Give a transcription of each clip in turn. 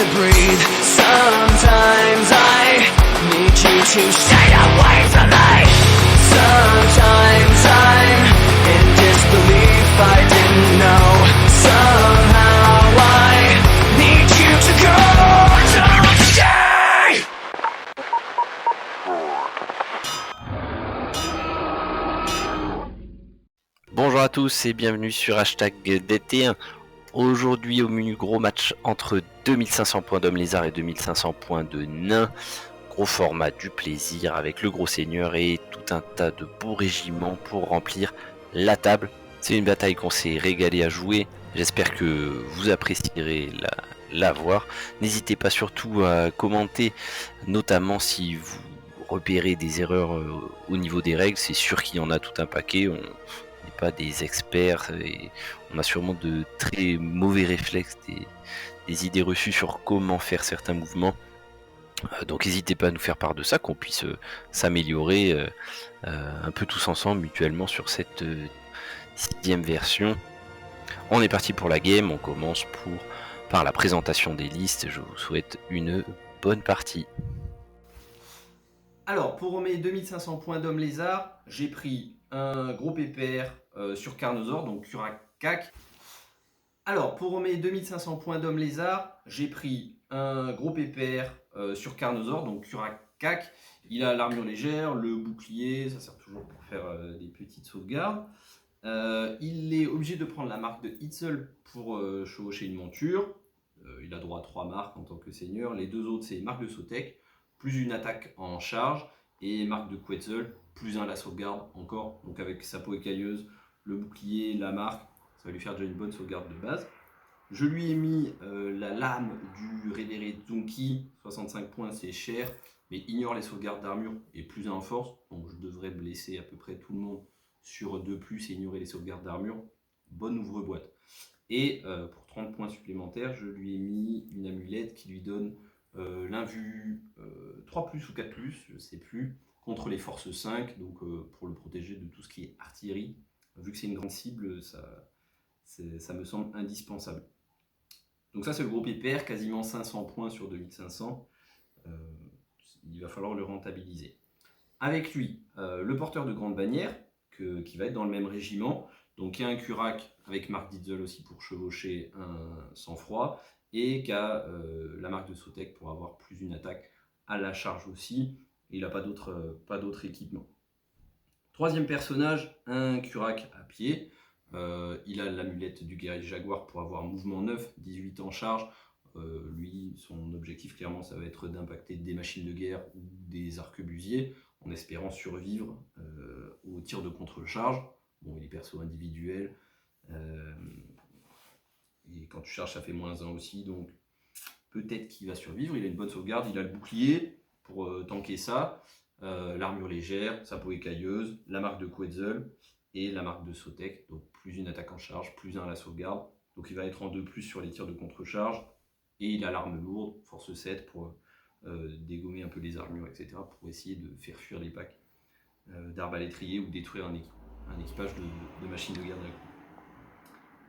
to breathe. Sometimes I need you to stay away from me. Sometimes I'm in disbelief, I didn't know. Somehow I need you to go. Don't stay. Bonjour à tous et bienvenue sur Hashtag DT1. Aujourd'hui au menu, gros match entre 2500 points d'hommes lézards et 2500 points de nains. Gros format du plaisir avec le gros seigneur et tout un tas de beaux régiments pour remplir la table. C'est une bataille qu'on s'est régalé à jouer. J'espère que vous apprécierez la voir. N'hésitez pas surtout à commenter, notamment si vous repérez des erreurs au niveau des règles. C'est sûr qu'il y en a tout un paquet. On n'est pas des experts et on a sûrement de très mauvais réflexes, des idées reçues sur comment faire certains mouvements. Donc n'hésitez pas à nous faire part de ça, qu'on puisse s'améliorer un peu tous ensemble mutuellement sur cette 6e version. On est parti pour la game, on commence par la présentation des listes. Je vous souhaite une bonne partie. Alors, pour mes 2500 points d'homme lézard, j'ai pris un gros pépère sur Carnosaur, donc Curac-Cac. Alors, pour mes 2500 points d'homme lézard, j'ai pris un gros pépère sur Carnosaur, donc Curac-Cac. Il a l'armure légère, le bouclier, ça sert toujours pour faire des petites sauvegardes. Il est obligé de prendre la marque de Hitzel pour chevaucher une monture. Il a droit à 3 marques en tant que seigneur. Les deux autres, c'est marque de Sotek, plus une attaque en charge, et marque de Quetzal, plus 1 la sauvegarde encore. Donc avec sa peau écailleuse, le bouclier, la marque, ça va lui faire déjà une bonne sauvegarde de base. Je lui ai mis la lame du révéré Zunki, 65 points, c'est cher, mais ignore les sauvegardes d'armure et plus 1 en force, donc je devrais blesser à peu près tout le monde sur 2+, et ignorer les sauvegardes d'armure. Bonne ouvre-boîte. Et pour 30 points supplémentaires, je lui ai mis une amulette qui lui donne l'invue 3+ ou 4+, je ne sais plus, contre les forces 5, donc pour le protéger de tout ce qui est artillerie. Vu que c'est une grande cible, ça me semble indispensable. Donc ça, c'est le gros pépère, quasiment 500 points sur 2500. Il va falloir le rentabiliser. Avec lui, le porteur de grande bannière, qui va être dans le même régiment. Donc il y a un Curac avec marque d'Itzel aussi pour chevaucher un sang-froid, et qui a la marque de Sotek pour avoir plus une attaque à la charge aussi. Et il n'a pas d'autre équipement. Troisième personnage, un Curac à pied. Il a l'amulette du guerrier jaguar pour avoir mouvement 9, 18 en charge. Lui, son objectif clairement, ça va être d'impacter des machines de guerre ou des arquebusiers en espérant survivre au tir de contre-charge. Bon, il est perso individuel. Et quand tu charges, ça fait -1 aussi, donc peut-être qu'il va survivre. Il a une bonne sauvegarde, il a le bouclier pour tanker ça, l'armure légère, sa peau écailleuse, la marque de Quetzal et la marque de Sotek, donc plus une attaque en charge, plus 1 à la sauvegarde. Donc il va être en 2+ sur les tirs de contre-charge, et il a l'arme lourde, force 7, pour dégommer un peu les armures, etc., pour essayer de faire fuir les packs d'arbalétriers ou détruire un équipage de machines de guerre d'un coup.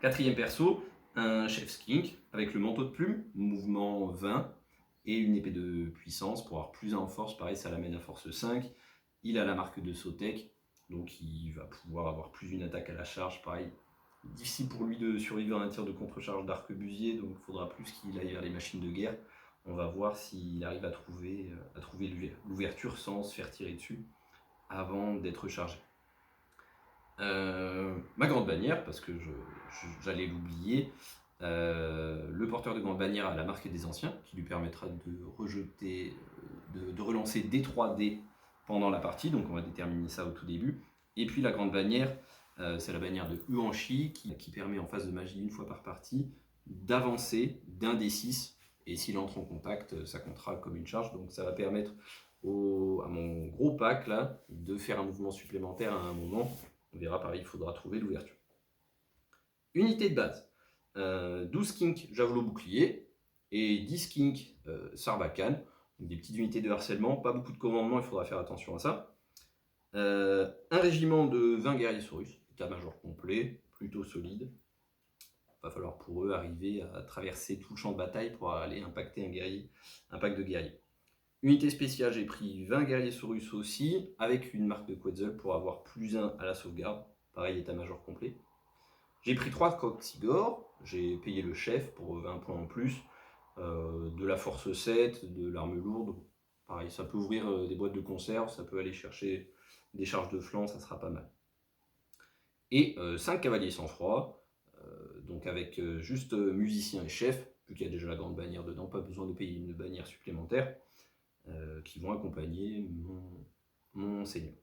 Quatrième perso, un chef skink avec le manteau de plume, mouvement 20, et une épée de puissance pour avoir plus 1 en force. Pareil, ça l'amène à force 5. Il a la marque de Sotek, donc il va pouvoir avoir plus une attaque à la charge. Pareil, difficile pour lui de survivre à un tir de contre-charge d'arquebusier, donc il faudra plus qu'il aille vers les machines de guerre. On va voir s'il arrive à trouver l'ouverture sans se faire tirer dessus avant d'être chargé. Ma grande bannière, parce que j'allais l'oublier, le porteur de grande bannière a la marque des anciens, qui lui permettra de relancer des 3D pendant la partie, donc on va déterminer ça au tout début. Et puis la grande bannière, c'est la bannière de Huanchi, qui permet en phase de magie 1 fois par partie d'avancer d'1 D6, et s'il entre en contact, ça comptera comme une charge, donc ça va permettre à mon gros pack là de faire un mouvement supplémentaire à un moment. On verra, pareil, il faudra trouver l'ouverture. Unité de base, 12 Skink Javelot Bouclier et 10 Skink Sarbacane. Donc des petites unités de harcèlement, pas beaucoup de commandements, il faudra faire attention à ça. Un régiment de 20 guerriers Saurus, état-major complet, plutôt solide. va falloir pour eux arriver à traverser tout le champ de bataille pour aller impacter un pack de guerriers. Unité spéciale, j'ai pris 20 guerriers Saurus aussi, avec une marque de Quetzal pour avoir +1 à la sauvegarde. Pareil, état-major complet. J'ai pris 3 Coxigor, j'ai payé le chef pour 20 points en plus, de la force 7, de l'arme lourde. Pareil, ça peut ouvrir des boîtes de conserve, ça peut aller chercher des charges de flanc, ça sera pas mal. Et 5 cavaliers sans froid, donc avec juste musicien et chef, vu qu'il y a déjà la grande bannière dedans, pas besoin de payer une bannière supplémentaire, qui vont accompagner mon seigneur.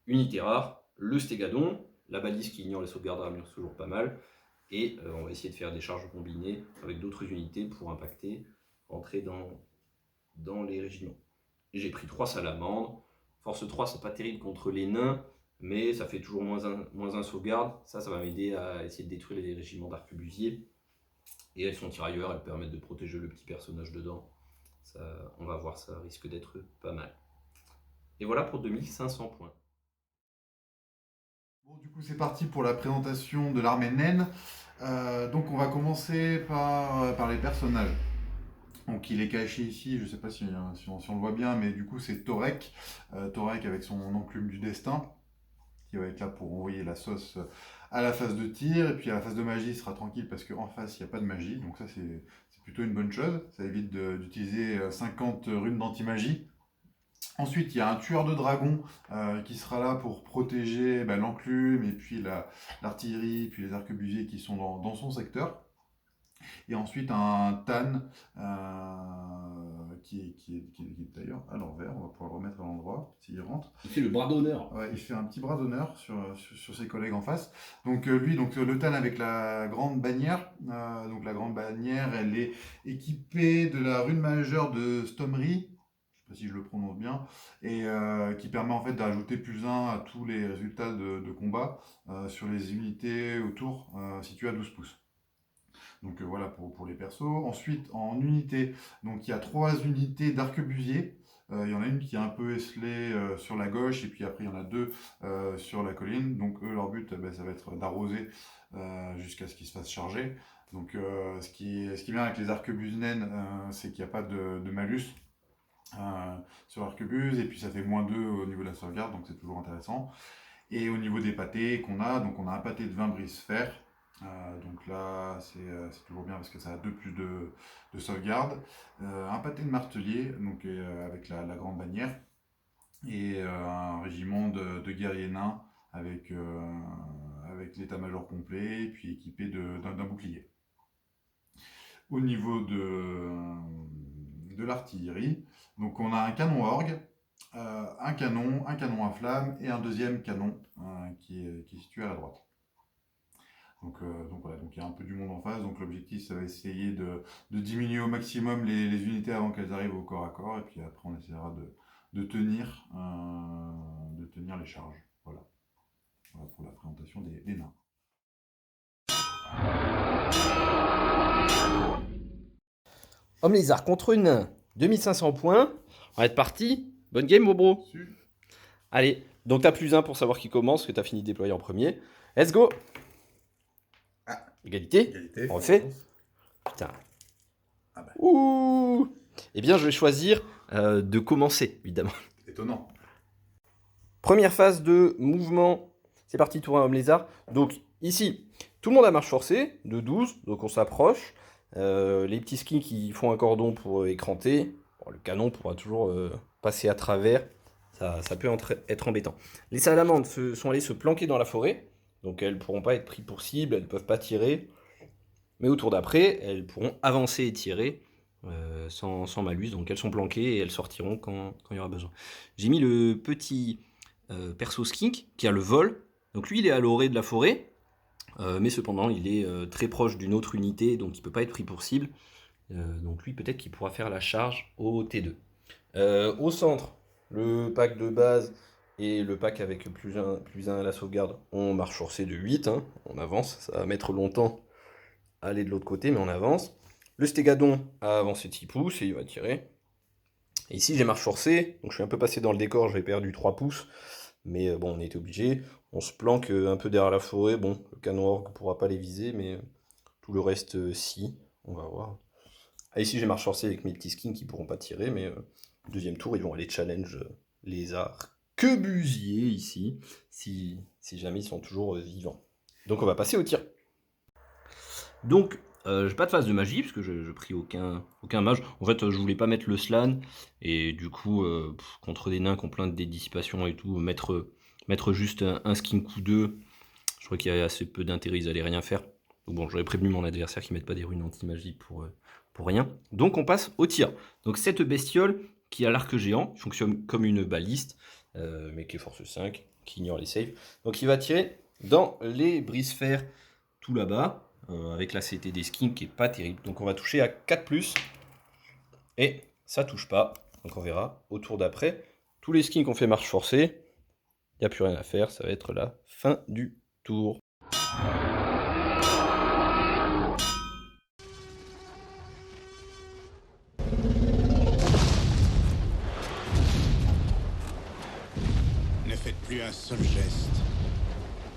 Unité rare, le Stégadon, la balise qui ignore les sauvegardes d'armure, c'est toujours pas mal, et on va essayer de faire des charges combinées avec d'autres unités pour impacter, rentrer dans les régiments. J'ai pris 3 salamandres, force 3 c'est pas terrible contre les nains, mais ça fait toujours moins un sauvegarde, ça va m'aider à essayer de détruire les régiments d'arquebusiers, et elles sont tirailleurs, elles permettent de protéger le petit personnage dedans. Ça, on va voir, ça risque d'être pas mal. Et voilà pour 2500 points. Bon, du coup, c'est parti pour la présentation de l'armée naine. Donc, on va commencer par les personnages. Donc, il est caché ici, je ne sais pas si on le voit bien, mais du coup, c'est Torek. Torek avec son enclume du destin, qui va être là pour envoyer la sauce à la phase de tir. Et puis, à la phase de magie, il sera tranquille parce qu'en face, il n'y a pas de magie. Donc, ça, c'est plutôt une bonne chose. Ça évite d'utiliser 50 runes d'anti-magie. Ensuite, il y a un tueur de dragons qui sera là pour protéger l'enclume et puis l'artillerie, puis les arquebusiers qui sont dans son secteur. Et ensuite, un Tan qui est d'ailleurs à l'envers. On va pouvoir le remettre à l'endroit s'il rentre. Il fait le bras d'honneur. Ouais, il fait un petit bras d'honneur sur ses collègues en face. Donc lui, le Tan avec la grande bannière. Donc la grande bannière, elle est équipée de la rune majeure de Stomri, si je le prononce bien, et qui permet en fait d'ajouter +1 à tous les résultats de combat sur les unités autour situées à 12 pouces. Donc voilà pour les persos. Ensuite, en unité, donc il y a 3 unités d'arquebusiers. Il y en a une qui est un peu esselée sur la gauche, et puis après il y en a 2 sur la colline. Donc eux, leur but, ça va être d'arroser jusqu'à ce qu'ils se fassent charger. Donc ce qui est bien avec les arquebuses naines, c'est qu'il n'y a pas de malus sur l'arquebuse, et puis ça fait -2 au niveau de la sauvegarde, donc c'est toujours intéressant. Et au niveau des pâtés qu'on a, donc on a un pâté de 20 brise-fer, donc là c'est toujours bien parce que ça a 2 plus de sauvegarde. Un pâté de martelier, donc avec la grande bannière, et un régiment de guerriers nains avec l'état-major complet, et puis équipé d'un bouclier. Au niveau de l'artillerie, donc on a un canon orgue, un canon à flamme et un deuxième canon qui est situé à la droite. Donc voilà, donc il y a un peu du monde en face, donc l'objectif ça va essayer de diminuer au maximum les unités avant qu'elles arrivent au corps à corps, et puis après on essaiera de tenir les charges. Voilà pour la présentation des nains. Homme lézard contre nain, 2500 points. On va être parti. Bonne game, mon bro. Allez, donc t'as +1 pour savoir qui commence, parce que t'as fini de déployer en premier. Let's go. Égalité. On refait. Putain. Ouh. Eh bien, je vais choisir de commencer, évidemment. Étonnant. Première phase de mouvement. C'est parti, tour 1, homme lézard. Donc ici, tout le monde a marche forcée de 12, donc on s'approche. Les petits skins qui font un cordon pour écranter. Bon, le canon pourra toujours passer à travers. Ça peut être embêtant. Les salamandres sont allées se planquer dans la forêt. Donc elles ne pourront pas être prises pour cible, elles ne peuvent pas tirer. Mais au tour d'après, elles pourront avancer et tirer sans malus. Donc elles sont planquées et elles sortiront quand il y aura besoin. J'ai mis le petit perso skink qui a le vol. Donc lui, il est à l'orée de la forêt. Mais cependant, il est très proche d'une autre unité, donc il ne peut pas être pris pour cible. Donc lui, peut-être qu'il pourra faire la charge au T2. Au centre, le pack de base et le pack avec +1 à la sauvegarde, on marche forcée de 8. Hein. On avance, ça va mettre longtemps à aller de l'autre côté, mais on avance. Le Stégadon a avancé de 6 pouces et il va tirer. Et ici, j'ai marche forcée, donc je suis un peu passé dans le décor, j'ai perdu 3 pouces. Mais bon, on était obligé. On se planque un peu derrière la forêt. Bon, le canon orgue ne pourra pas les viser, mais Tout le reste, si. On va voir. Ah, ici, j'ai marche forcée avec mes petits skins qui pourront pas tirer, mais deuxième tour, ils vont aller challenge les arquebusiers ici, si jamais ils sont toujours vivants. Donc, on va passer au tir. Donc, j'ai pas de phase de magie, parce que je pris aucun mage. En fait, je voulais pas mettre le slan, et du coup, contre des nains qui ont plein de dés de dissipation et tout, mettre juste un skin coup 2, je crois qu'il y a assez peu d'intérêt, ils allaient rien faire. Donc bon, j'aurais prévenu mon adversaire qu'ils mettent pas des runes anti-magie pour rien. Donc on passe au tir. Donc cette bestiole qui a l'arc géant, fonctionne comme une baliste, mais qui est force 5, qui ignore les saves. Donc il va tirer dans les brise-fer tout là-bas, avec la CT des skins qui est pas terrible. Donc on va toucher à 4+, et ça touche pas. Donc on verra au tour d'après. Tous les skins qu'on fait marche forcée, il n'y a plus rien à faire, ça va être la fin du tour. Ne faites plus un seul geste.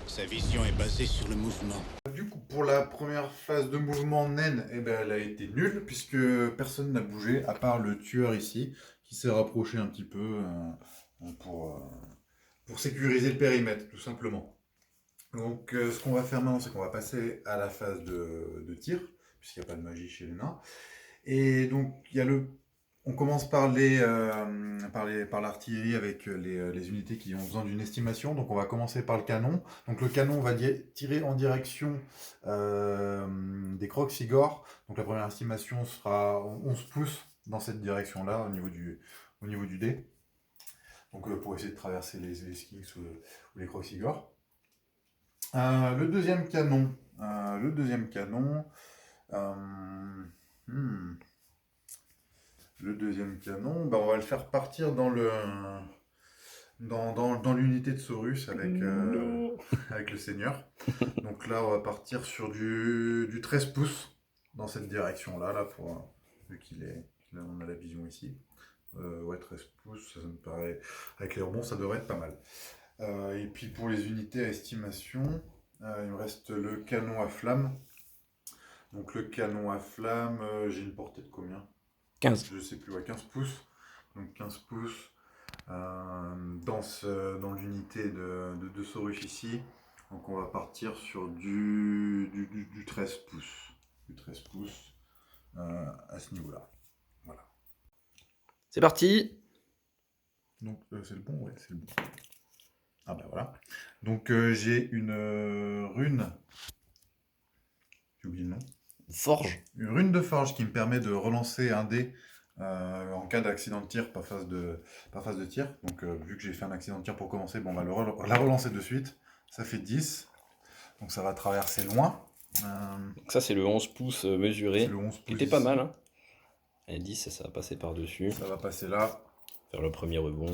Sa vision est basée sur le mouvement. Du coup, pour la première phase de mouvement, naine, eh ben, elle a été nulle, puisque personne n'a bougé, à part le tueur ici, qui s'est rapproché un petit peu pour sécuriser le périmètre, tout simplement. Donc, ce qu'on va faire maintenant, c'est qu'on va passer à la phase de tir, puisqu'il n'y a pas de magie chez les nains. Et donc, on commence par l'artillerie avec les unités qui ont besoin d'une estimation. Donc on va commencer par le canon. Donc le canon va tirer en direction des Kroxigor. Donc la première estimation sera 11 pouces dans cette direction-là, au niveau du dé. Donc pour essayer de traverser les Skinks ou les Kroxigor. Le deuxième canon. Le deuxième canon, bah, on va le faire partir dans l'unité de Saurus avec le Seigneur. Donc là, on va partir sur du 13 pouces dans cette direction-là, vu on a la vision ici. Ouais, 13 pouces, ça me paraît, avec les rebonds, ça devrait être pas mal. Et puis pour les unités à estimation, il me reste le canon à flamme. Donc le canon à flamme, j'ai une portée de combien ? 15. Je sais plus, ouais, 15 pouces. Donc 15 pouces dans l'unité de Saurus ici. Donc on va partir sur du 13 pouces. Du 13 pouces à ce niveau-là. Voilà. C'est parti. Donc c'est le bon, ouais, c'est le bon. Ah ben voilà. Donc j'ai une rune. J'ai oublié le nom. Forge. Une rune de forge qui me permet de relancer un dé en cas d'accident de tir, pas phase de tir. Donc vu que j'ai fait un accident de tir pour commencer, bon, on va la relancer de suite. Ça fait 10. Donc ça va traverser loin. Donc ça c'est le 11 pouces mesuré. C'est le 11 pouces. Qui était pas mal. Hein. Et 10, ça va passer par-dessus. Ça va passer là. Faire le premier rebond.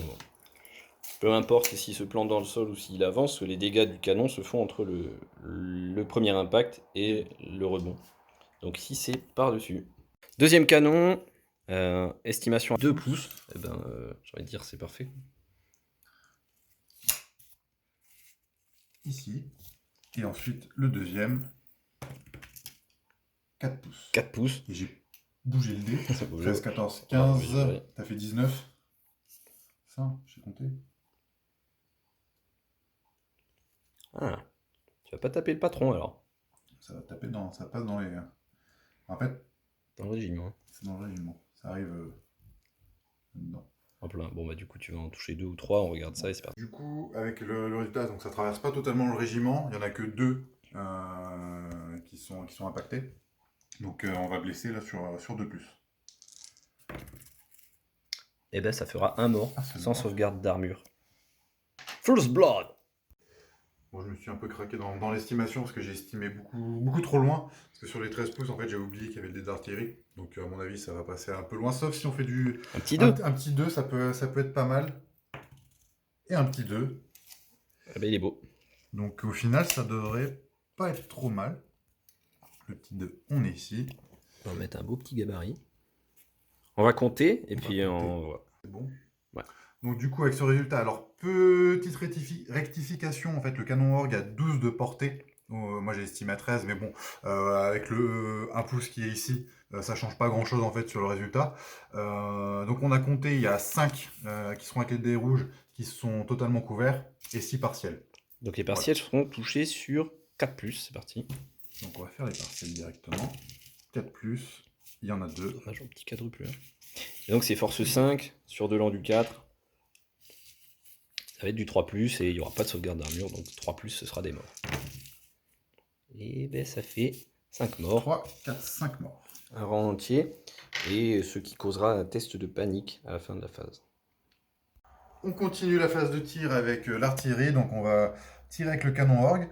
Peu importe s'il se plante dans le sol ou s'il avance, les dégâts du canon se font entre le premier impact et le rebond. Donc ici c'est par-dessus. Deuxième canon, estimation à 2 pouces. Eh ben, j'ai envie de dire c'est parfait. Ici. Et ensuite le deuxième. 4 pouces. 4 pouces. Et j'ai bougé le dé. Ça bouge. 13, 14, Ah, 15. oui, oui. T'as fait 19. Ça, j'ai compté. Ah, tu vas pas taper le patron alors. Ça va taper ça passe dans les. En fait, Dans le régiment. Hein. c'est dans le régiment. Ça arrive dedans. Hop là. Bon bah du coup tu vas en toucher 2 ou 3, on regarde ça et c'est parti. Du coup, avec le résultat, donc ça traverse pas totalement le régiment. Il y en a que 2 qui sont impactés. Donc on va blesser là sur 2+. Et ben ça fera un mort, Ah, c'est sans mort. sauvegarde d'armure. First Blood. Bon, je me suis un peu craqué dans l'estimation parce que j'ai estimé beaucoup trop loin. Parce que sur les 13 pouces, en fait, j'ai oublié qu'il y avait le dé d'artillerie. Donc, à mon avis, ça va passer un peu loin. Sauf si on fait Un petit 2. un petit 2, ça peut être pas mal. Et un petit 2. Eh ben il est beau. Donc, au final, ça devrait pas être trop mal. Le petit 2, on est ici. On va mettre un beau petit gabarit. On va compter et On va puis compter. C'est bon. Ouais. Donc du coup avec ce résultat, alors petite rectification, en fait le canon orgue a 12 de portée Moi j'ai estimé à 13, mais bon, avec le 1 pouce qui est ici, ça change pas grand chose en fait sur le résultat. Donc on a compté, il y a 5 qui seront avec les dés rouges qui sont totalement couverts et 6 partiels. Donc les partiels seront touchés sur 4+, c'est parti. Donc on va faire les partiels directement. 4+, il y en a 2. Dommage au petit quadruple. Et donc c'est force 5 sur de l'an du 4. Ça va être du 3+, et il n'y aura pas de sauvegarde d'armure, donc 3+, ce sera des morts. Et ben ça fait 5 morts. 3, 4, 5 morts. Un rang entier, et ce qui causera un test de panique à la fin de la phase. On continue la phase de tir avec l'artillerie, donc on va tirer avec le canon orgue,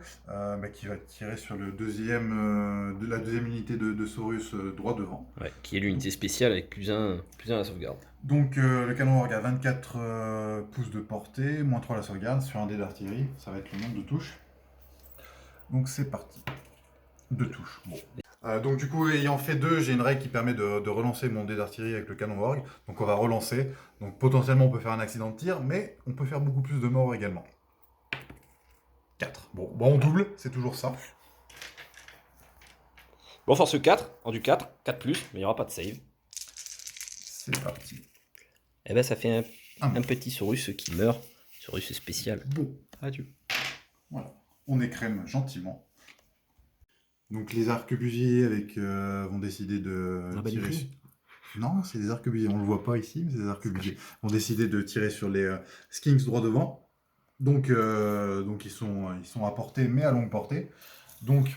qui va tirer sur le la deuxième unité de Saurus droit devant. Ouais, qui est l'unité spéciale avec +1 à la sauvegarde. Donc le canon orgue a 24 pouces de portée, moins 3 la sauvegarde, sur un dé d'artillerie, ça va être le nombre de touches. Donc c'est parti. 2 touches. Bon. Donc du coup, ayant fait 2, j'ai une règle qui permet de relancer mon dé d'artillerie avec le canon orgue. Donc on va relancer. Donc potentiellement on peut faire un accident de tir, mais on peut faire beaucoup plus de morts également. 4. Bon, on double, c'est toujours ça. Bon, force 4, en du 4, 4+, mais il n'y aura pas de save. C'est parti. Et ben ça fait Un un petit Saurus qui meurt. Saurus spécial. Bon, Adieu. voilà. On écrème gentiment. Donc les arquebusiers vont décider de tirer. Non, c'est des arquebusiers. On le voit pas ici, mais c'est des arquebusiers. Vont décider de tirer sur les skinks droit devant. Donc ils sont à portée, mais à longue portée. Donc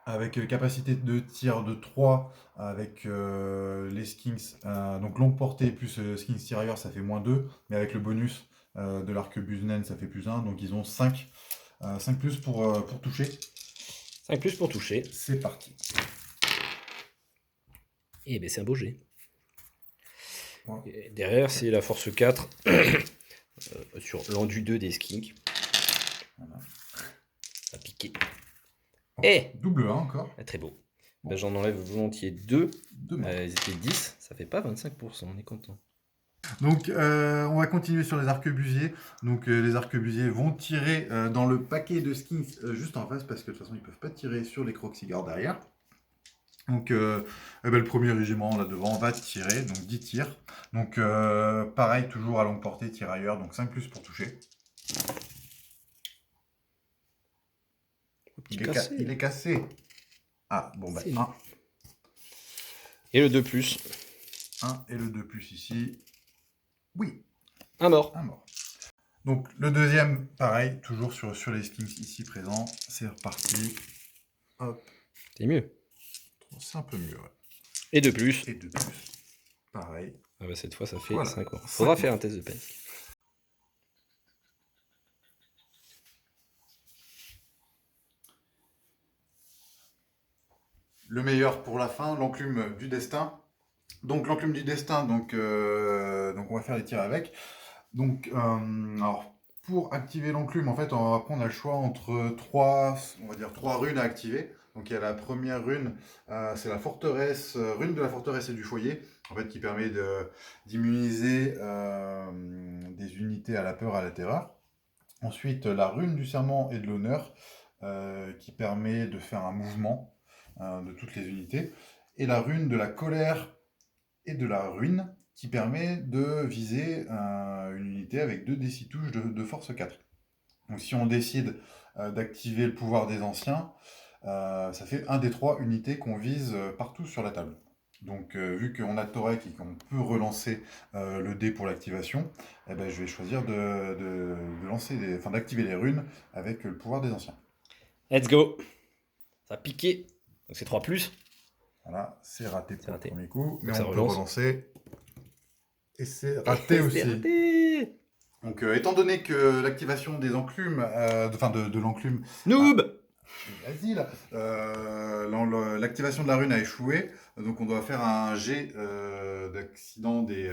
avec capacité de tir de 3 avec les skinks, donc longue portée plus skinks tirailleurs, ça fait -2. Mais avec le bonus de l'arquebuse naine, ça fait +1. Donc ils ont 5 plus pour toucher. 5+ pour toucher. C'est parti. Et ben c'est un beau jet. Ouais. Et derrière, c'est la force 4 sur l'endu 2 des skinks. Voilà. Ça a piqué. Oh, Eh double 1 encore. Ah, très beau. Bon. Ben, j'en enlève volontiers 2. 2 morts. Ils étaient 10, ça fait pas 25%, on est content. Donc on va continuer sur les arquebusiers. Donc les arquebusiers vont tirer dans le paquet de skins juste en face, parce que de toute façon ils peuvent pas tirer sur les croxigars derrière. Donc le premier régiment là devant va tirer, donc 10 tirs. Donc pareil, toujours à longue portée, tirailleur, donc 5+ pour toucher. Il est cassé. Ah bon bah C'est 1. Et le 2+. 1 et le 2+ ici. Oui, Un mort. un mort. Donc le deuxième, pareil, toujours sur les skins ici présents. C'est reparti. Hop, C'est mieux. c'est un peu mieux, ouais. Et 2+. Et 2+. Pareil. Ah bah cette fois, ça fait Voilà. 5 morts. 5 Faudra morts. faire un test de panique. Le meilleur pour la fin, l'enclume du destin. Donc l'enclume du destin, donc on va faire les tirs avec. Donc alors pour activer l'enclume, en fait, après on a le choix entre trois runes à activer. Donc il y a la première rune, c'est la forteresse, rune de la forteresse et du foyer, en fait, qui permet d'immuniser des unités à la peur, à la terreur. Ensuite, la rune du serment et de l'honneur, qui permet de faire un mouvement de toutes les unités. Et la rune de la colère et de la ruine, qui permet de viser une unité avec 2d6 touches de force 4. Donc si on décide d'activer le pouvoir des anciens, ça fait 1 des 3 unités qu'on vise partout sur la table. Donc vu qu'on a Torek et qu'on peut relancer le dé pour l'activation, eh ben, je vais choisir d'activer les runes avec le pouvoir des anciens. Let's go. Ça a piqué. Donc c'est 3+. Voilà, c'est raté pour raté. le premier coup, mais Donc ça on peut relance. relancer. Et c'est raté aussi. C'est raté. Donc étant donné que l'activation des enclumes, de l'enclume... Noob. Vas-y là. L'activation de la rune a échoué, donc on doit faire un jet d'accident des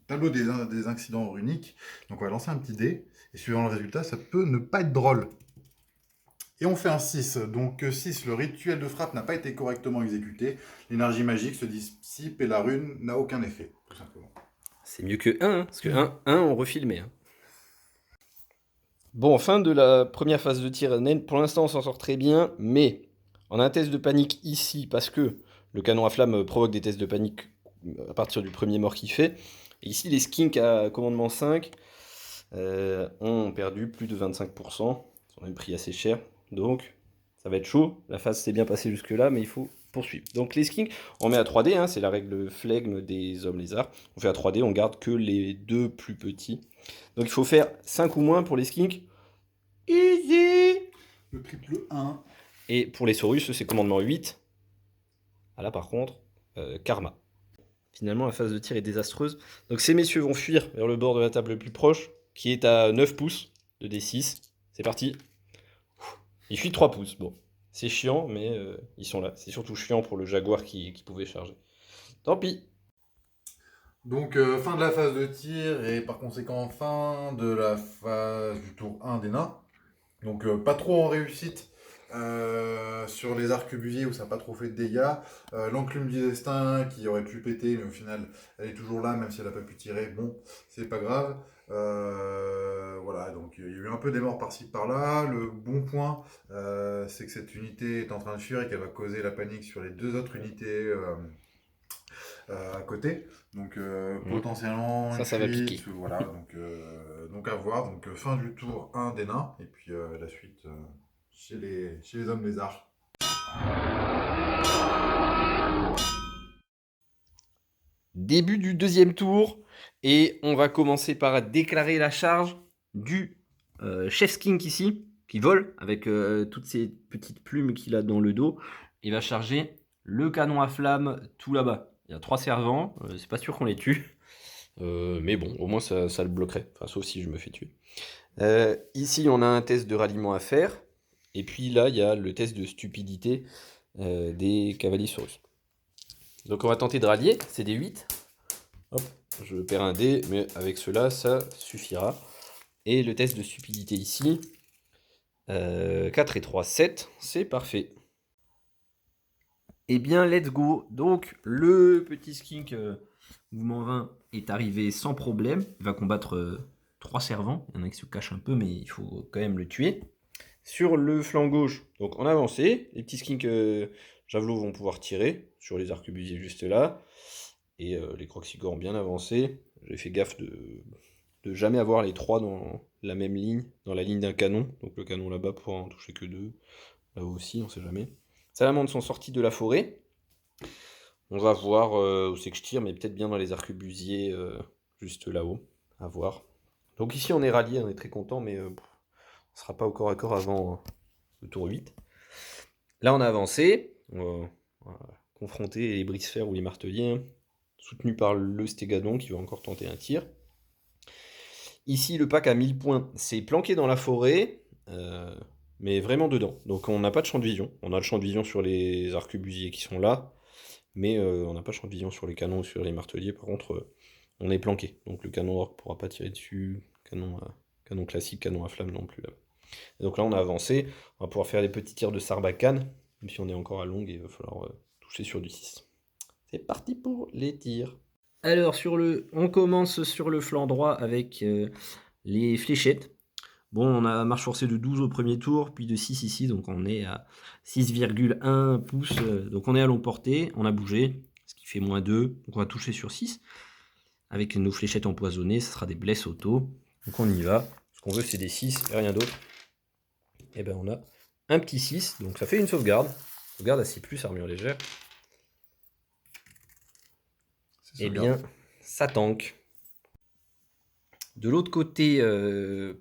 tableaux des incidents runiques. Donc on va lancer un petit dé, et suivant le résultat, ça peut ne pas être drôle. Et on fait un 6. Donc 6, le rituel de frappe n'a pas été correctement exécuté, l'énergie magique se dissipe et la rune n'a aucun effet, tout simplement. C'est mieux que 1, parce que 1 on refilmait. Hein. Bon, fin de la première phase de tir. Pour l'instant, on s'en sort très bien, mais on a un test de panique ici parce que le canon à flamme provoque des tests de panique à partir du premier mort qu'il fait. Et ici, les skinks à commandement 5 ont perdu plus de 25%. Ils ont même pris assez cher. Donc, ça va être chaud. La phase s'est bien passée jusque-là, mais il faut poursuivre. Donc, les skinks, on met à 3D, hein, c'est la règle flegme des hommes lézards. On fait à 3D, on garde que les deux plus petits. Donc, il faut faire 5 ou moins pour les skinks. Easy! Le triple 1. Et pour les Saurus, c'est commandement 8. Ah là, par contre, Karma. Finalement, la phase de tir est désastreuse. Donc ces messieurs vont fuir vers le bord de la table le plus proche, qui est à 9 pouces de D6. C'est parti. Ils fuient 3 pouces. Bon, c'est chiant, mais ils sont là. C'est surtout chiant pour le jaguar qui pouvait charger. Tant pis. Donc fin de la phase de tir et par conséquent fin de la phase du tour 1 des nains. Donc pas trop en réussite sur les arquebusiers où ça n'a pas trop fait de dégâts. L'enclume du destin qui aurait pu péter, mais au final elle est toujours là même si elle n'a pas pu tirer. Bon, c'est pas grave. Voilà, donc il y a eu un peu des morts par-ci par-là. Le bon point, c'est que cette unité est en train de fuir et qu'elle va causer la panique sur les deux autres unités à côté. Donc potentiellement Ça va fuite, piquer. voilà, donc à voir. Donc fin du tour 1 des nains et puis la suite chez les hommes lézards. Début du deuxième tour. Et on va commencer par déclarer la charge du chef skink ici, qui vole avec toutes ces petites plumes qu'il a dans le dos. Il va charger le canon à flamme tout là-bas. Il y a 3 servants, c'est pas sûr qu'on les tue. Mais bon, au moins ça le bloquerait, enfin, sauf si je me fais tuer. Ici, on a un test de ralliement à faire. Et puis là, il y a le test de stupidité des cavaliers Saurus. Donc on va tenter de rallier, c'est des 8. Hop, je perds un dé, mais avec cela, ça suffira. Et le test de stupidité ici, 4 et 3, 7, c'est parfait. Eh bien, let's go. Donc, le petit skink mouvement 20 est arrivé sans problème. Il va combattre 3 servants. Il y en a qui se cachent un peu, mais il faut quand même le tuer. Sur le flanc gauche, donc en avancée, les petits skinks javelots vont pouvoir tirer sur les arquebusiers juste là. Et les croxigores bien avancés. J'ai fait gaffe de jamais avoir les 3 dans la même ligne, dans la ligne d'un canon. Donc le canon là-bas pourra en toucher que 2. Là aussi, on sait jamais. Salamandres sont sortis de la forêt. On va voir où c'est que je tire, mais peut-être bien dans les arquebusiers juste là-haut. À voir. Donc ici, on est rallié, on est très content, mais on ne sera pas au corps à corps avant le tour 8. Là, on a avancé. On va confronter les brise-fer ou les marteliers, soutenu par le stégadon qui va encore tenter un tir. Ici, le pack à 1000 points, c'est planqué dans la forêt, mais vraiment dedans. Donc on n'a pas de champ de vision. On a le champ de vision sur les arquebusiers qui sont là, mais on n'a pas de champ de vision sur les canons ou sur les marteliers. Par contre, on est planqué. Donc le canon orc ne pourra pas tirer dessus. Canon classique, canon à flamme non plus. Là. Et donc là, on a avancé. On va pouvoir faire des petits tirs de sarbacane, même si on est encore à longue et il va falloir toucher sur du 6. C'est parti pour les tirs. Alors, on commence sur le flanc droit avec les fléchettes. Bon, on a marche forcée de 12 au premier tour, puis de 6 ici, donc on est à 6,1 pouces. Donc on est à longue portée, on a bougé, ce qui fait moins 2. Donc on va toucher sur 6. Avec nos fléchettes empoisonnées, ce sera des blesses auto. Donc on y va. Ce qu'on veut, c'est des 6 et rien d'autre. Et bien on a un petit 6, donc ça fait une sauvegarde. Sauvegarde à 6+, armure légère. Eh bien, ça tank. De l'autre côté,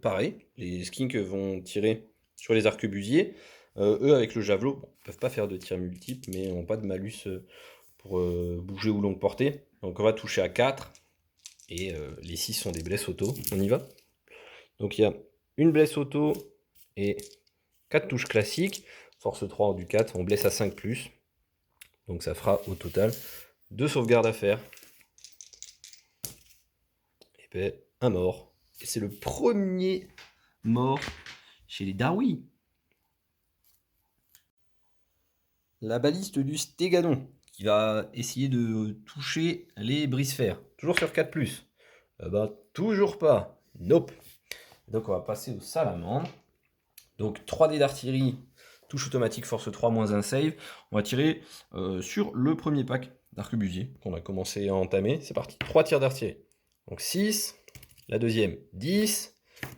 pareil, les skinks vont tirer sur les arquebusiers. Eux, avec le javelot, bon, ils peuvent pas faire de tir multiples, mais n'ont pas de malus pour bouger ou longue portée. Donc on va toucher à 4. Et les 6 sont des blesses auto. On y va. Donc il y a une blesse auto et 4 touches classiques. Force 3 en du 4, on blesse à 5+. Donc ça fera au total 2 sauvegardes à faire. Et bien, un mort. Et c'est le premier mort chez les Darwi. La baliste du stégadon qui va essayer de toucher les brise-fer. Toujours sur 4+. Bah, toujours pas. Nope. Donc on va passer aux salamandres. Donc 3 dés d'artillerie, touche automatique, force 3, moins un save. On va tirer sur le premier pack d'arquebusier qu'on a commencé à entamer. C'est parti, 3 tirs d'artillerie. Donc 6, la deuxième 10,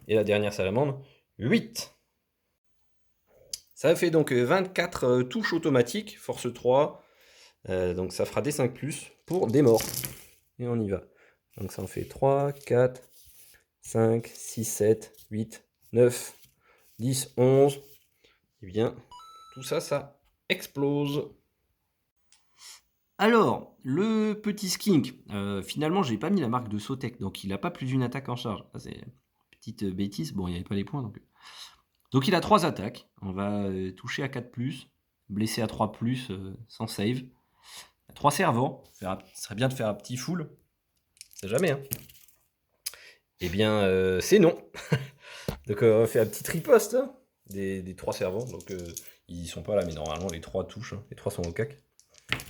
et la dernière salamandre 8. Ça fait donc 24 touches automatiques, force 3. Donc ça fera des 5+, pour des morts. Et on y va. Donc ça en fait 3, 4, 5, 6, 7, 8, 9, 10, 11. Et bien, tout ça, ça explose. Alors, le petit skink, finalement, j'ai pas mis la marque de Sotek, donc il n'a pas plus d'une attaque en charge. C'est une petite bêtise, bon, il n'y avait pas les points. Donc il a 3 attaques. On va toucher à 4+, blesser à 3+, sans save. 3 servants, ça serait bien de faire un petit full. C'est jamais, hein. Eh bien, c'est non. Donc on fait un petit riposte hein, des 3 servants. Donc ils sont pas là, mais normalement les 3 touchent. Hein. Les 3 sont au cac.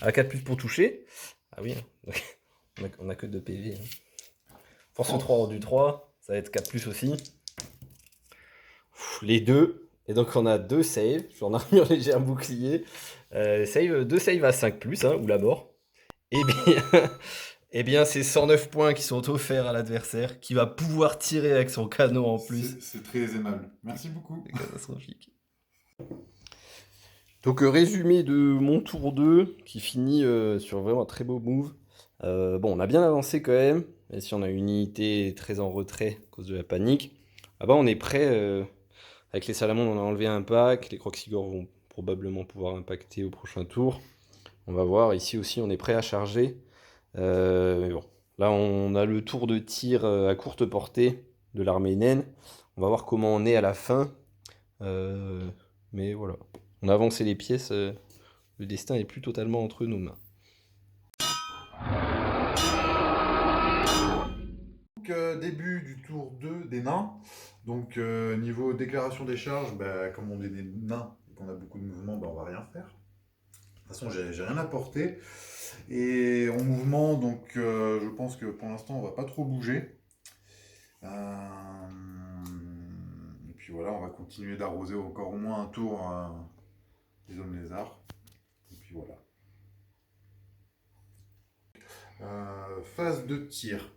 À 4+ pour toucher. Ah oui, hein. on a que 2 PV. Hein. Force 3 du 3, ça va être 4+ aussi. Les 2. Et donc on a 2 saves. Je suis en armure légère bouclier. 2 saves à 5+, hein, ou la mort. Eh bien, c'est 109 points qui sont offerts à l'adversaire, qui va pouvoir tirer avec son canon en plus. C'est très aimable. Merci beaucoup. C'est catastrophique. Donc, résumé de mon tour 2, qui finit sur vraiment un très beau move. Bon, on a bien avancé quand même, même si on a une unité très en retrait à cause de la panique. Là-bas, on est prêt. Avec les salamandres, on a enlevé un pack. Les croxigores vont probablement pouvoir impacter au prochain tour. On va voir. Ici aussi, on est prêt à charger. Mais bon, là on a le tour de tir à courte portée de l'armée naine. On va voir comment on est à la fin. Mais voilà, on a avancé les pièces. Le destin est plus totalement entre nos mains. Donc, début du tour 2 des nains. Donc niveau déclaration des charges, bah, comme on est des nains et qu'on a beaucoup de mouvements, bah, on va rien faire. De toute façon, j'ai rien apporté. Et en mouvement, donc je pense que pour l'instant, on va pas trop bouger. Et puis voilà, on va continuer d'arroser encore au moins un tour les hommes lézards. Et puis voilà. Phase de tir.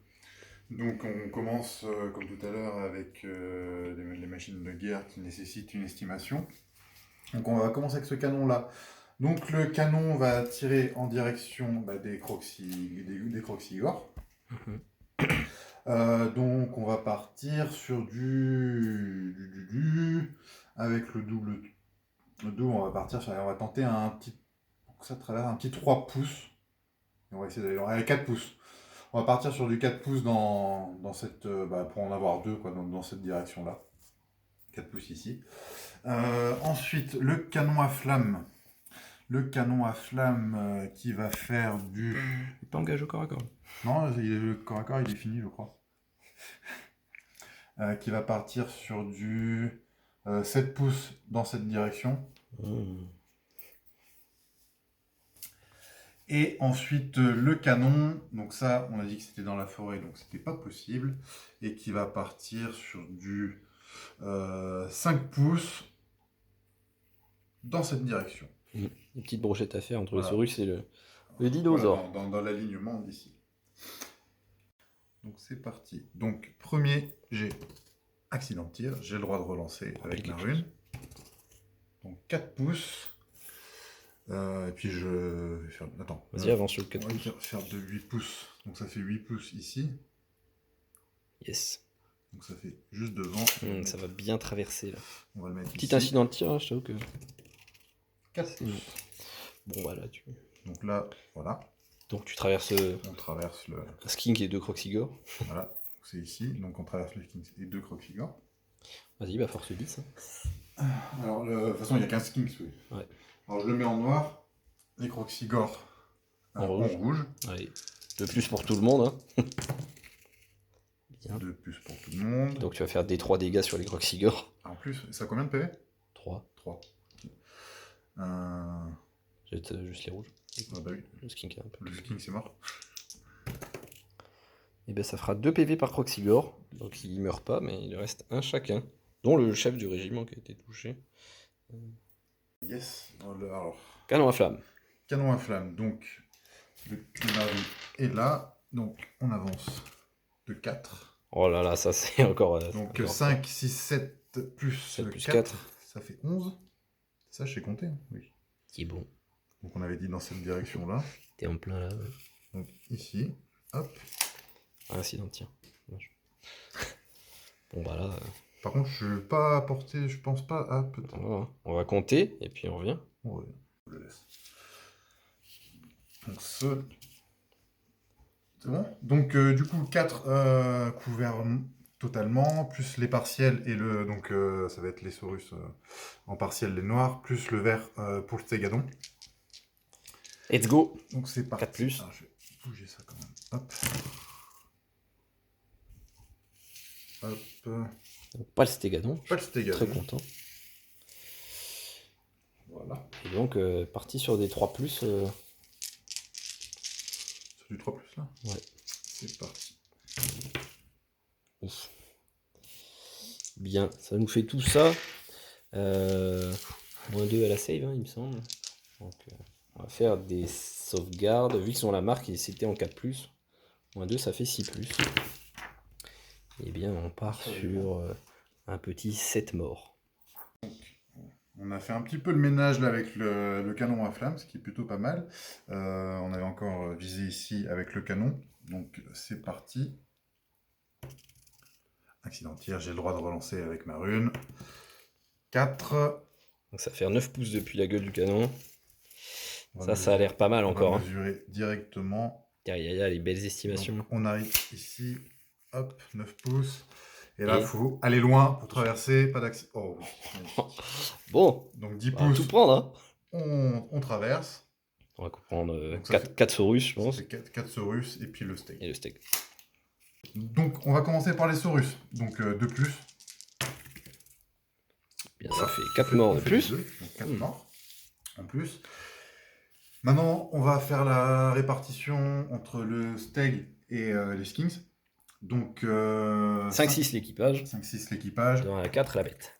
Donc on commence comme tout à l'heure avec les machines de guerre qui nécessitent une estimation. Donc on va commencer avec ce canon-là. Donc le canon va tirer en direction des croxigores. Donc on va partir sur avec le double. On va partir sur, on va tenter un petit, ça traverse un petit 3 pouces. Et on va essayer d'aller avec 4 pouces. On va partir sur du 4 pouces dans cette, pour en avoir 2 quoi, dans cette direction-là. 4 pouces ici. Ensuite, le canon à flamme. Le canon à flamme qui va faire du... Il n'est pas engagé au corps à corps. Non, le corps à corps, il est fini, je crois. Qui va partir sur du 7 pouces dans cette direction. Et ensuite, le canon, donc ça, on a dit que c'était dans la forêt, donc c'était pas possible. Et qui va partir sur du 5 pouces dans cette direction. Une petite brochette à faire entre Voilà. les Saurus et le dinosaure. Voilà, dans l'alignement d'ici. Donc c'est parti. Donc premier jet accident de tir. J'ai le droit de relancer avec la rune. Donc 4 pouces. Et puis je vais faire... Attends. Vas-y, avance sur le 4 on va pouces. faire de 8 pouces. Donc ça fait 8 pouces ici. Yes. Donc ça fait juste devant. Ça va bien traverser là. On va le mettre Petit ici. incident de tir, je t'avoue que... 4 pouces. Bon voilà, tu... Donc là, voilà. Donc tu traverses On traverse le... un skink et 2 croxigores. Voilà. C'est ici. Donc on traverse les Kings et 2 croxigores. Vas-y, bah force 10. Hein. Alors, de toute façon, il n'y a qu'un Skinks, oui. Ouais. Alors, je le mets en noir. Les croxigores En en rouge. Allez, de plus pour tout le monde. Hein. Bien. De plus pour tout le monde. Donc tu vas faire des 3 dégâts sur les croxigores. En plus, ça a combien de PV 3. 3. Jette juste les rouges. Ah bah oui, Le skink est un peu le plus. Skink c'est mort. Et ben ça fera 2 PV par Croxigore. Donc il meurt pas, mais il reste un chacun. Dont le chef du régiment qui a été touché. Yes. Alors, Canon à flamme. canon à flamme. Donc, le Clénari est là. Donc, on avance de 4. Oh là là, ça c'est encore. Donc, encore 5, 6, 7 plus 7 plus 4, 4. ça fait 11. Ça, je sais compter. Hein. Oui. Qui est bon. Donc, on avait dit dans cette direction-là. T'es en plein là. Ouais. Donc, ici. Hop. Incident, tiens. Dommage. Bon bah là, Par contre, je ne vais pas apporter, je pense pas à peut-être. on va compter et puis on revient. Ouais, je le laisse. Donc, ce. C'est bon. Donc, du coup, 4 couverts totalement, plus les partiels et le. Donc, ça va être les Saurus en partiel, les noirs, plus le vert pour le Stégadon. Let's go. Donc, c'est parti. 4 plus. Alors, je vais bouger ça quand même. Hop. Hop. Donc, pas le Stégadon. Pas le Stégadon. Très content. Voilà. Et donc, parti sur des 3 plus. Sur du 3 plus là. Ouais. C'est parti. Ouf. Bien, ça nous fait tout ça. -2 à la save, hein, il me semble. Donc, on va faire des sauvegardes. Vu qu'ils ont la marque, c'était en 4+. -2, ça fait 6+. Et bien, on part sur un petit 7 morts. On a fait un petit peu le ménage là avec le canon à flamme, ce qui est plutôt pas mal. On avait encore visé ici avec le canon. Donc c'est parti. Accident de tir, j'ai le droit de relancer avec ma rune. 4. Donc ça fait 9 pouces depuis la gueule du canon. On va Ça a l'air pas mal on encore. va Hein. mesurer directement. Il y a les belles estimations. Donc, on arrive ici. Hop, 9 pouces. Et là, Et- il faut aller loin pour traverser. Pas d'accident. Oh, oui. Bon, Donc 10 on va pouces, tout prendre. Hein. on traverse. On va prendre Donc ça 4 Saurus, je pense. C'est 4 Saurus et puis le steak. Et le steak. Donc, on va commencer par les Saurus. Donc, 2 plus. Bien, ça fait 4 morts de On fait plus. les deux, donc 4 morts en plus. Maintenant, on va faire la répartition entre le steg et les skins. Donc, 5-6 l'équipage. 5-6 l'équipage. Dans la 4, la bête.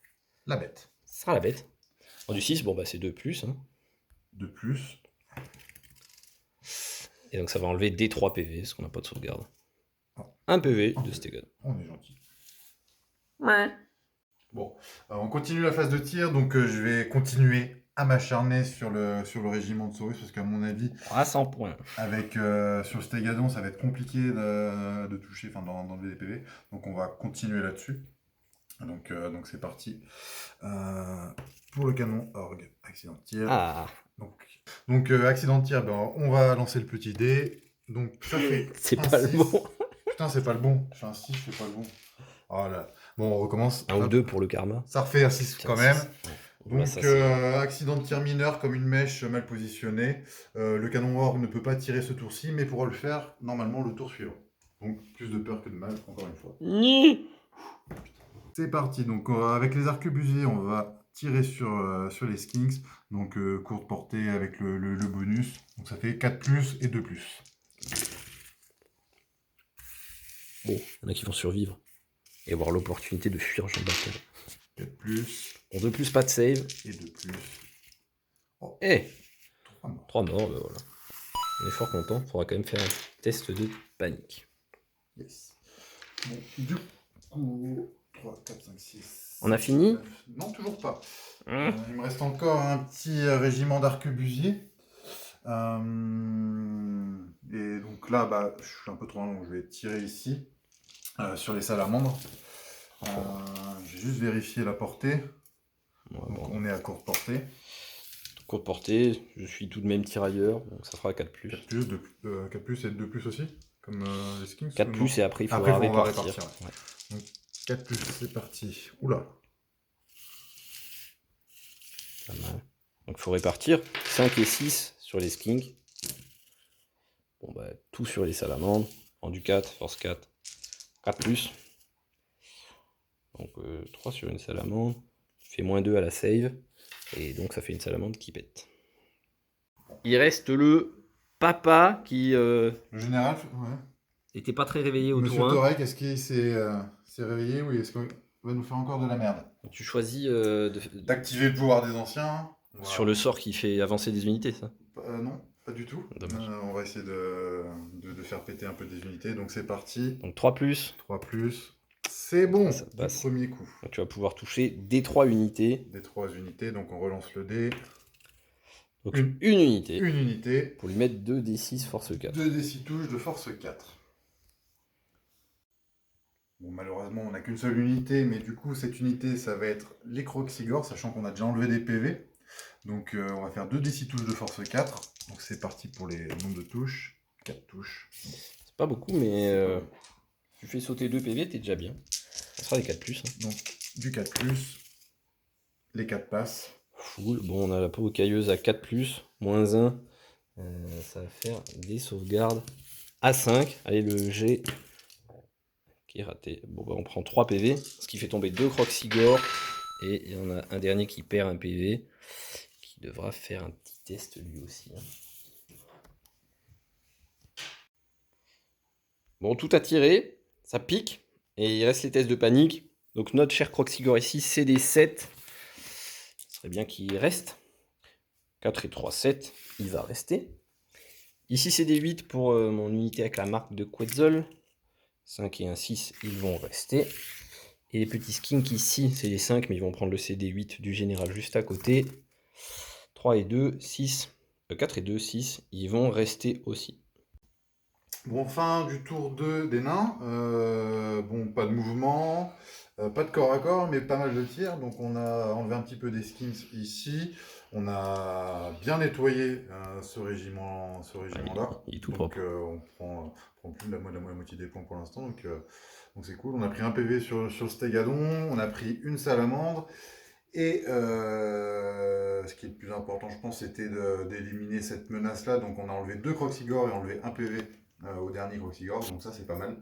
La bête. Ce sera la bête. En du 6, bon bah c'est 2 plus. Hein. 2 plus. Et donc ça va enlever des 3 PV, parce qu'on n'a pas de sauvegarde. Oh. 1 PV de Stegon. On est gentil. Ouais. Bon, on continue la phase de tir. Donc, je vais continuer à m'acharner sur le régiment de Saurus. Parce qu'à mon avis, 300 points. avec sur le Stégadon, ça va être compliqué de toucher, enfin d'enlever des PV. Donc on va continuer là-dessus. Donc c'est parti. Pour le canon orgue, accident de tir. Ah, Donc accident de tir, ben, on va lancer le petit dé. Donc ça fait. c'est un pas le 6. bon. Putain, c'est pas le bon. Je fais un 6, je fais pas le bon. Oh là. Bon, on recommence. 1 ou 2 pour le karma. Ça refait un 6 quand Tiens, même. six. Ouais. Donc, Bah, ça, c'est- accident de tir mineur comme une mèche mal positionnée. Le canon orgue ne peut pas tirer ce tour-ci, mais pourra le faire normalement le tour suivant. Donc, plus de peur que de mal, encore une fois. Ni. C'est parti. Donc, avec les arquebusiers, on va tirer sur les skinks. Donc, courte portée avec le bonus. Donc, ça fait 4 plus et 2 plus. Bon, il y en a qui vont survivre. Et avoir l'opportunité de fuir Jean Baptiste. 4 plus Bon, 2 plus, pas de save. et 2 plus. Oh, Et 3 morts. 3 morts, ben voilà. On est fort content. Faudra quand même faire un test de panique. Yes. Bon, du coup, 3, 4, 5, 6. On a fini 9. Non, toujours pas. Hum. Il me reste encore un petit régiment d'arquebusiers. Et donc là, bah, je suis un peu trop loin, donc je vais tirer ici, sur les salamandres. Je vais juste vérifier la portée. Ouais, Donc bon. on est à courte portée. Courte portée, je suis tout de même tirailleur, donc ça fera 4 plus. 4 plus, 4 plus et 2 plus aussi, comme les skins. 4 ou non plus et après il Après, faudra on va répartir. répartir, Ouais. 4 plus, c'est parti. Oula. Pas mal. Donc il faut répartir 5 et 6 sur les skinks. Bon bah tout sur les salamandres. En du 4, force 4. 4 plus. Donc 3 sur une salamandre. Fait -2 à la save. Et donc ça fait une salamandre qui pète. Il reste le papa qui Le général, ouais. T'étais pas très réveillé au Monsieur tour 1. Torek, est-ce qu'il s'est réveillé ou est-ce qu'il va nous faire encore de la merde? Tu choisis D'activer le pouvoir des anciens. sur le sort qui fait avancer des unités, ça. Non, pas du tout. Dommage. On va essayer de faire péter un peu des unités. Donc c'est parti. Donc 3+. 3+. C'est bon, Ça du passe. premier coup. Donc tu vas pouvoir toucher des 3 unités. Des 3 unités, donc on relance le dé. Donc Une. une unité. Une unité. Pour lui mettre 2d6 force 4. 2 des 6 touches de force 4. Bon, malheureusement, on n'a qu'une seule unité, mais du coup, cette unité, ça va être les Croxigor, sachant qu'on a déjà enlevé des PV. Donc, on va faire 2 des 6 touches de force 4. Donc, c'est parti pour les nombres de touches. 4 touches. C'est pas beaucoup, mais tu fais sauter 2 PV, t'es déjà bien. Ça sera des 4+. Hein. Donc, du 4+, les 4 passent. Full. Bon, on a la peau cailleuse à 4+, moins 1. Ça va faire des sauvegardes à 5. Allez, le G qui est raté. Bon, bah, on prend 3 PV, ce qui fait tomber 2 Croxigor. Et il y en a un dernier qui perd un PV, qui devra faire un petit test lui aussi. Hein. Bon, tout a tiré, ça pique, et il reste les tests de panique. Donc notre cher Croxigor ici, c'est des 7. Ce serait bien qu'il reste. 4 et 3, 7, il va rester. Ici, c'est des 8 pour mon unité avec la marque de Quetzal. 5 et un 6, ils vont rester. Et les petits skinks ici, c'est les 5, mais ils vont prendre le CD8 du général juste à côté. 3 et 2, 6. 4 et 2, 6, ils vont rester aussi. Bon, fin du tour 2 des nains. Bon, pas de mouvement, pas de corps à corps, mais pas mal de tirs. Donc, on a enlevé un petit peu des skins ici. On a bien nettoyé ce régiment-là. Il est tout donc, propre. on prend plus de la moitié des points pour l'instant. Donc, c'est cool. On a pris un PV sur le Stégadon. On a pris une salamandre. Et ce qui est le plus important, je pense, c'était d'éliminer cette menace-là. Donc, on a enlevé 2 Croxigor et enlevé un PV au dernier Croxigor. Donc, ça, c'est pas mal.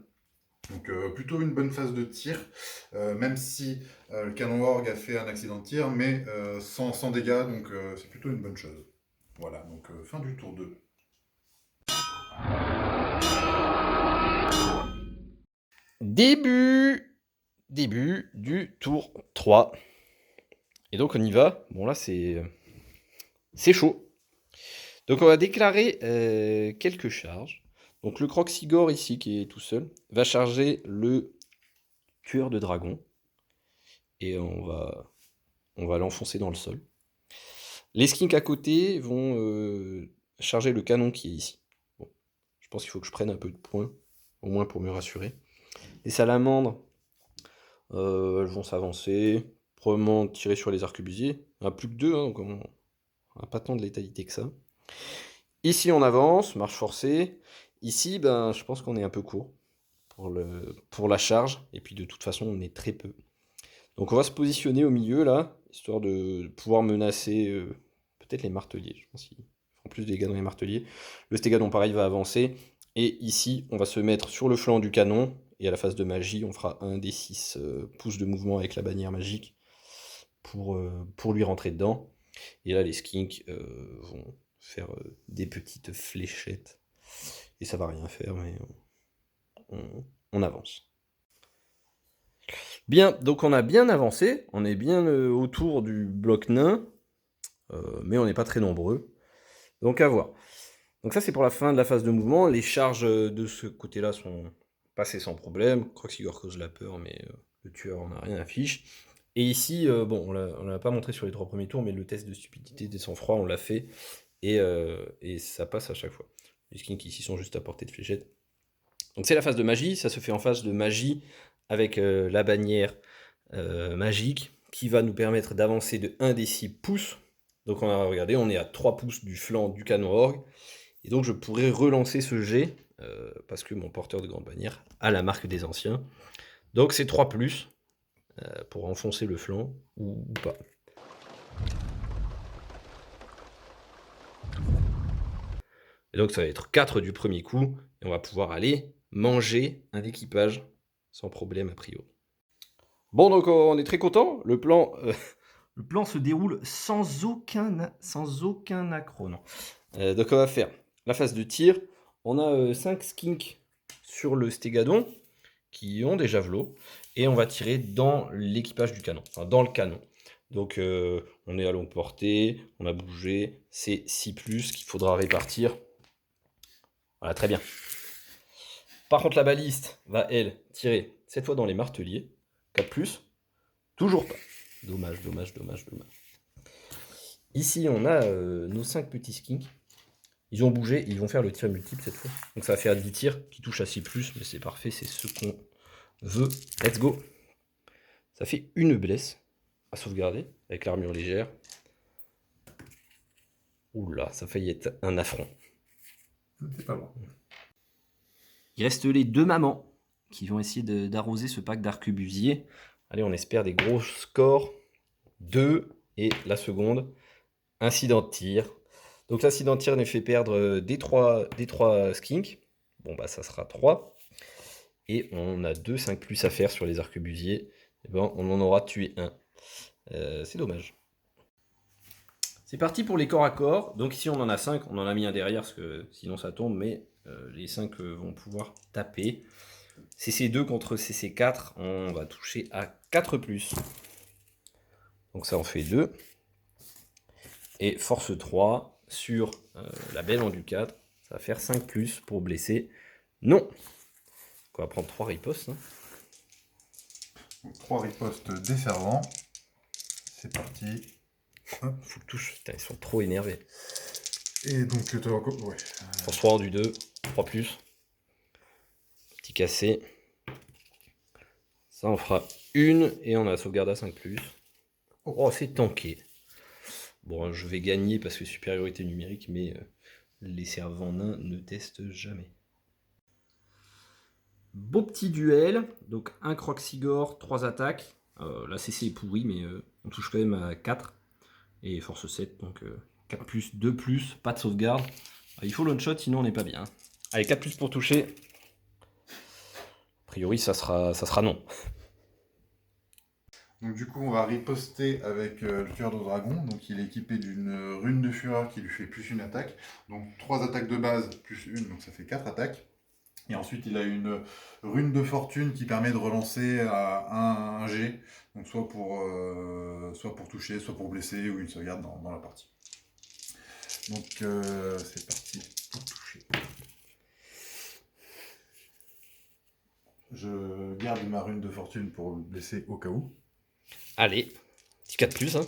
Donc plutôt une bonne phase de tir, même si le canon orgue a fait un accident de tir, mais sans dégâts, donc c'est plutôt une bonne chose. Voilà, donc fin du tour 2. Début du tour 3. Et donc on y va. Bon là c'est chaud. Donc on va déclarer quelques charges. Donc le Croxigor ici, qui est tout seul, va charger le tueur de dragon. Et on va l'enfoncer dans le sol. Les skinks à côté vont charger le canon qui est ici. Bon, je pense qu'il faut que je prenne un peu de points, au moins pour me rassurer. Les salamandres, elles vont s'avancer, probablement tirer sur les arquebusiers. Il n'y en a plus que 2, hein, donc on n'a pas tant de létalité que ça. Ici on avance, marche forcée. Ici, ben, je pense qu'on est un peu court pour la charge, et puis de toute façon on est très peu. Donc on va se positionner au milieu là, histoire de pouvoir menacer peut-être les marteliers. Je pense qu'ils font plus de dégâts dans les marteliers. Le stégadon pareil va avancer, et ici on va se mettre sur le flanc du canon, et à la phase de magie on fera un des 6 pouces de mouvement avec la bannière magique pour lui rentrer dedans. Et là les skinks vont faire des petites fléchettes. Et ça va rien faire, mais on avance. Bien, donc on a bien avancé, on est bien autour du bloc nain, mais on n'est pas très nombreux. Donc à voir. Donc ça c'est pour la fin de la phase de mouvement. Les charges de ce côté-là sont passées sans problème. Croxigor cause la peur, mais le tueur en a rien à fiche. Et ici, bon, on l'a pas montré sur les 3 premiers tours, mais le test de stupidité des sang-froid, on l'a fait, et ça passe à chaque fois. Les skins qui ici sont juste à portée de fléchette. Donc c'est la phase de magie, ça se fait en phase de magie avec la bannière magique qui va nous permettre d'avancer de 1 des 6 pouces. Donc on a regardé, on est à 3 pouces du flanc du canon orgue. Et donc je pourrais relancer ce jet parce que mon porteur de grande bannière a la marque des anciens. Donc c'est 3 plus pour enfoncer le flanc ou pas. Et donc ça va être 4 du premier coup, et on va pouvoir aller manger un équipage sans problème a priori. Bon, donc on est très content, le plan se déroule sans aucun accro. Non. Donc on va faire la phase de tir, on a 5 skinks sur le stégadon qui ont des javelots et on va tirer dans l'équipage du canon, enfin dans le canon. Donc on est à longue portée, on a bougé, c'est 6+, qu'il faudra répartir. Voilà, très bien. Par contre, la baliste va, elle, tirer cette fois dans les marteliers. 4+, toujours pas. Dommage, dommage, dommage, dommage. Ici, on a nos 5 petits skinks. Ils ont bougé, ils vont faire le tir multiple cette fois. Donc ça va faire 10 tirs qui touchent à 6+, mais c'est parfait, c'est ce qu'on veut. Let's go. Ça fait une blesse à sauvegarder avec l'armure légère. Oula, ça a failli être un affront. C'est pas loin. Il reste les 2 mamans qui vont essayer d'arroser ce pack d'arquebusiers. Allez, on espère des gros scores. 2 et la seconde. Incident de tir. Donc l'incident de tir nous fait perdre des 3 skinks. Bon bah ça sera 3. Et on a 2 5+ à faire sur les arquebusiers. Et ben, on en aura tué un. C'est dommage. C'est parti pour les corps à corps. Donc ici on en a 5. On en a mis un derrière parce que sinon ça tombe. Mais les 5 vont pouvoir taper. CC2 contre CC4. On va toucher à 4+. Donc ça en fait 2. Et force 3 sur la belle en du 4. Ça va faire 5+ pour blesser. Non. On va prendre 3 ripostes. Hein. Donc, 3 ripostes desservants. C'est parti. Hop, faut que touche. Putain, ils sont trop énervés. Et donc, tu as encore. Ouais. Force 3 en du 2. 3+. Petit cassé. Ça en fera une. Et on a la sauvegarde à 5+. Oh, c'est tanké. Bon, je vais gagner parce que supériorité numérique, mais les servants nains ne testent jamais. Beau petit duel. Donc un Croxigore, 3 attaques. La CC est pourrie, mais on touche quand même à 4. Et force 7, donc 4+, 2+, pas de sauvegarde. Il faut l'on-shot, sinon on n'est pas bien. Allez, 4+ pour toucher. A priori, ça sera non. Donc du coup, on va riposter avec le tueur de dragon. Donc il est équipé d'une rune de fureur qui lui fait plus une attaque. Donc 3 attaques de base plus une, donc ça fait 4 attaques. Et ensuite, il a une rune de fortune qui permet de relancer à un G. Donc soit pour toucher, soit pour blesser, ou une sauvegarde dans la partie. Donc c'est parti pour toucher. Je garde ma rune de fortune pour blesser au cas où. Allez, petit 4+. Hein.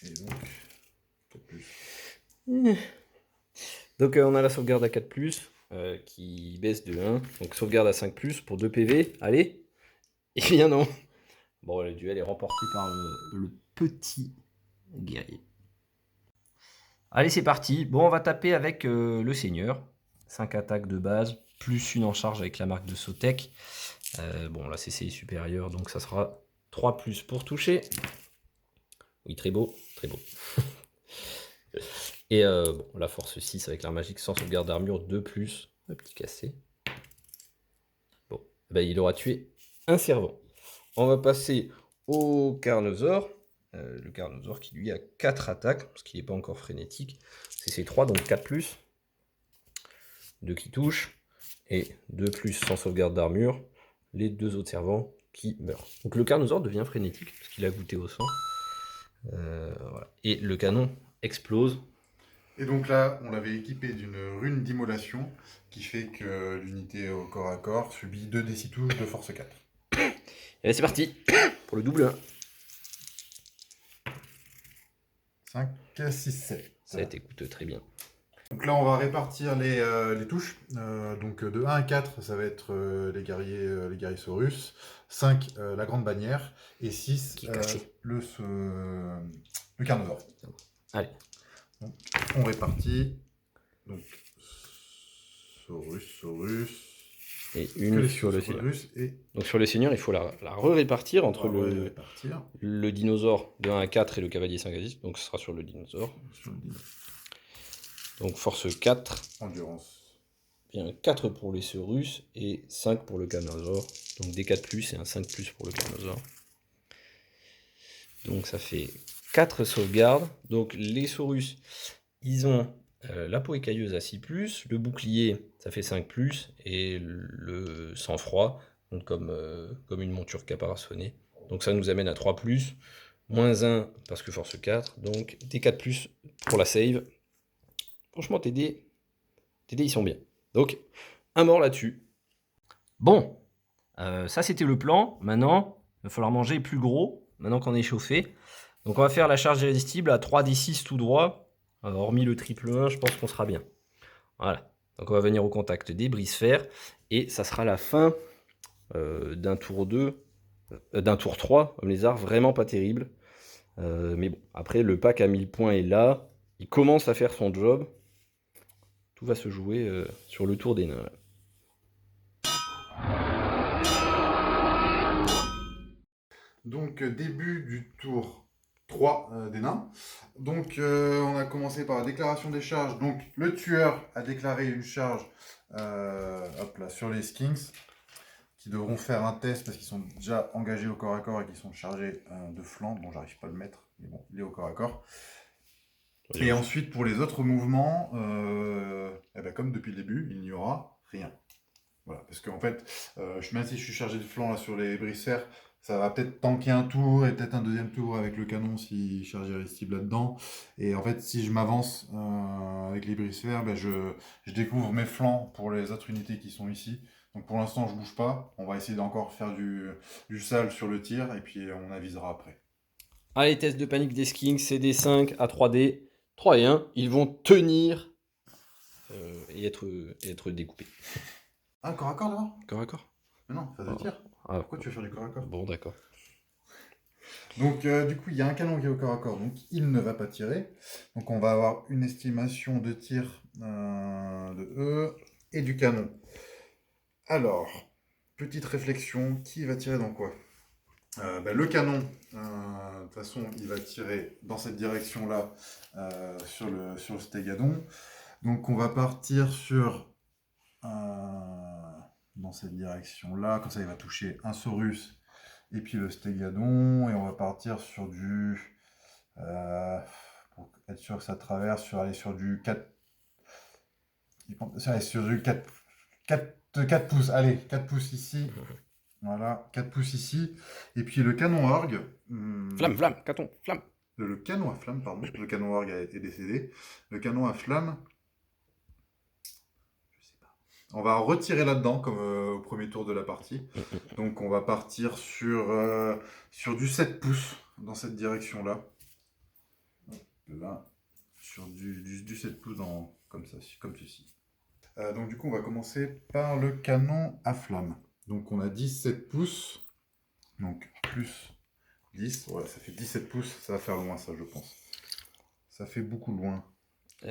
Et donc, 4+. Donc on a la sauvegarde à 4+, qui baisse de 1. Donc sauvegarde à 5+, pour 2 PV. Allez. Et bien non. Bon, le duel est remporté par le petit guerrier. Allez, c'est parti. Bon, on va taper avec le seigneur. 5 attaques de base, plus une en charge avec la marque de Sotek. Bon, la CC est supérieure, donc ça sera 3+ pour toucher. Oui, très beau, très beau. Et bon, la force 6 avec l'arme magique sans sauvegarde d'armure, 2+. Un petit cassé. Bon, ben, il aura tué un servant. On va passer au Carnosaure. Le Carnosaure qui lui a 4 attaques, parce qu'il n'est pas encore frénétique. C'est ses 3, donc 4+. 2 qui touchent. Et 2+ sans sauvegarde d'armure. Les 2 autres servants qui meurent. Donc le Carnosaure devient frénétique, parce qu'il a goûté au sang. Voilà. Et le canon explose. Et donc là, on l'avait équipé d'une rune d'immolation qui fait que l'unité au corps à corps subit 2 d6 touches de force 4. Et là, c'est parti pour le double 1. 5, 6, 7. Ça a été coûteux, très bien. Donc là, on va répartir les touches. Donc de 1 à 4, ça va être les guerriers Saurus. 5, la grande bannière. Et 6, le Carnosaure. Allez. Donc, on répartit. Donc Saurus. Et une sur le seigneur. Donc sur le seigneur, il faut la répartir entre le dinosaure de 1 à 4 et le cavalier 5 à 10. Donc ce sera sur le dinosaure. Donc force 4. Endurance. Bien 4 pour les Saurus et 5 pour le Carnosaure. Donc des 4+ et un 5+ pour le Carnosaure. Donc ça fait 4 sauvegardes. Donc les Saurus, ils ont La peau écailleuse à 6+, le bouclier ça fait 5+, et le sang-froid, donc comme une monture caparaçonnée. Donc ça nous amène à 3+, moins 1 parce que force 4, donc des 4+, pour la save. Franchement tes dés ils sont bien. Donc un mort là-dessus. Bon, ça c'était le plan. Maintenant, il va falloir manger plus gros, maintenant qu'on est chauffé. Donc on va faire la charge irrésistible à 3d6 tout droit. Hormis le triple 1, je pense qu'on sera bien. Voilà. Donc on va venir au contact des brise-fer. Et ça sera la fin d'un tour 2, d'un tour 3. Homme lézard, vraiment pas terrible. Mais bon, après le pack à 1000 points est là. Il commence à faire son job. Tout va se jouer sur le tour des nains. Là. Donc début du tour 3 des nains. Donc on a commencé par la déclaration des charges. Donc le tueur a déclaré une charge hop là, sur les skinks qui devront faire un test parce qu'ils sont déjà engagés au corps à corps et qu'ils sont chargés de flanc. Bon, j'arrive pas à le mettre, mais bon, il est au corps à corps. Et ensuite pour les autres mouvements, eh ben, comme depuis le début, il n'y aura rien. Voilà, parce qu'en fait, même si je suis chargé de flanc là, sur les brise-fer, ça va peut-être tanker un tour et peut-être un deuxième tour avec le canon si charge irrésistible là-dedans. Et en fait, si je m'avance avec les brise-fer, ben je découvre mes flancs pour les autres unités qui sont ici. Donc pour l'instant, je bouge pas. On va essayer d'encore faire du sale sur le tir et puis on avisera après. Allez, test de panique des skinks, c'est des 5 à 3D. 3 et 1, ils vont tenir et être découpés. Ah, corps à corps d'abord? Corps à corps. Mais non, phase de tir. Ah, Pourquoi tu veux faire du corps à corps? bon, d'accord. Donc du coup, il y a un canon qui est au corps à corps, donc il ne va pas tirer. Donc on va avoir une estimation de tir de E et du canon. Alors, petite réflexion, qui va tirer dans quoi? Le canon, de toute façon, il va tirer dans cette direction-là sur le stégadon. Donc on va partir sur dans cette direction-là, comme ça il va toucher un Saurus et puis le stégadon, et on va partir sur du pour être sûr que ça traverse, aller sur du 4 pouces, allez, 4 pouces ici. Voilà, 4 pouces ici. Et puis le canon orgue. Flamme, caton, flamme. Le canon à flamme, pardon. Le canon orgue a été décédé. Le canon à flamme. Je sais pas. On va en retirer là-dedans, comme au premier tour de la partie. Donc on va partir sur du 7 pouces dans cette direction-là. Là, sur du 7 pouces comme ceci. Donc du coup, on va commencer par le canon à flamme. Donc on a 17 pouces, donc plus 10, voilà, ça fait 17 pouces, ça va faire loin ça je pense. Ça fait beaucoup loin.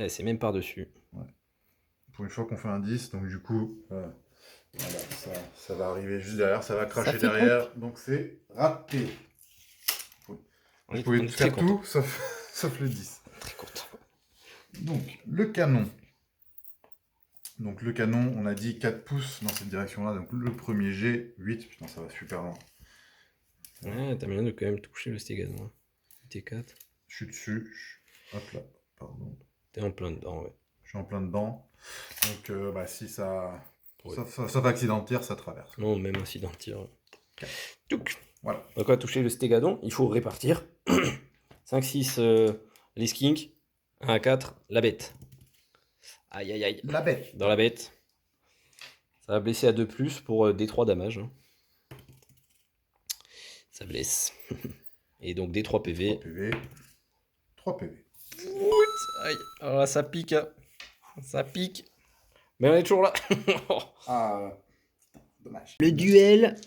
C'est même par-dessus. Ouais. Pour une fois qu'on fait un 10, donc du coup, voilà, ça va arriver juste derrière, ça va cracher derrière, donc c'est raté. Vous pouvez faire tout, sauf le 10. Très courte. Donc le canon. Donc le canon, on a dit 4 pouces dans cette direction-là, donc le premier jet, 8, putain ça va super loin. Ouais, t'as moyen de quand même toucher le stégadon. T4. Je suis dessus, hop là, pardon. T'es en plein dedans, ouais. Je suis en plein dedans, donc si ça... Ouais. Sauf accident de tir, ça traverse. Non, même incident de tir. Touc. Voilà. Donc on va toucher le stégadon, il faut répartir. 5-6 les skinks, 1 à 4 la bête. Aïe aïe aïe. La bête. Dans la bête. Ça va blesser à 2+, pour D3 damage. Ça blesse. Et donc D3 PV. 3 PV. 3 PV. Aïe. Alors là ça pique. Hein. Ça pique. Mais on est toujours là. Ah, putain, dommage. Le duel.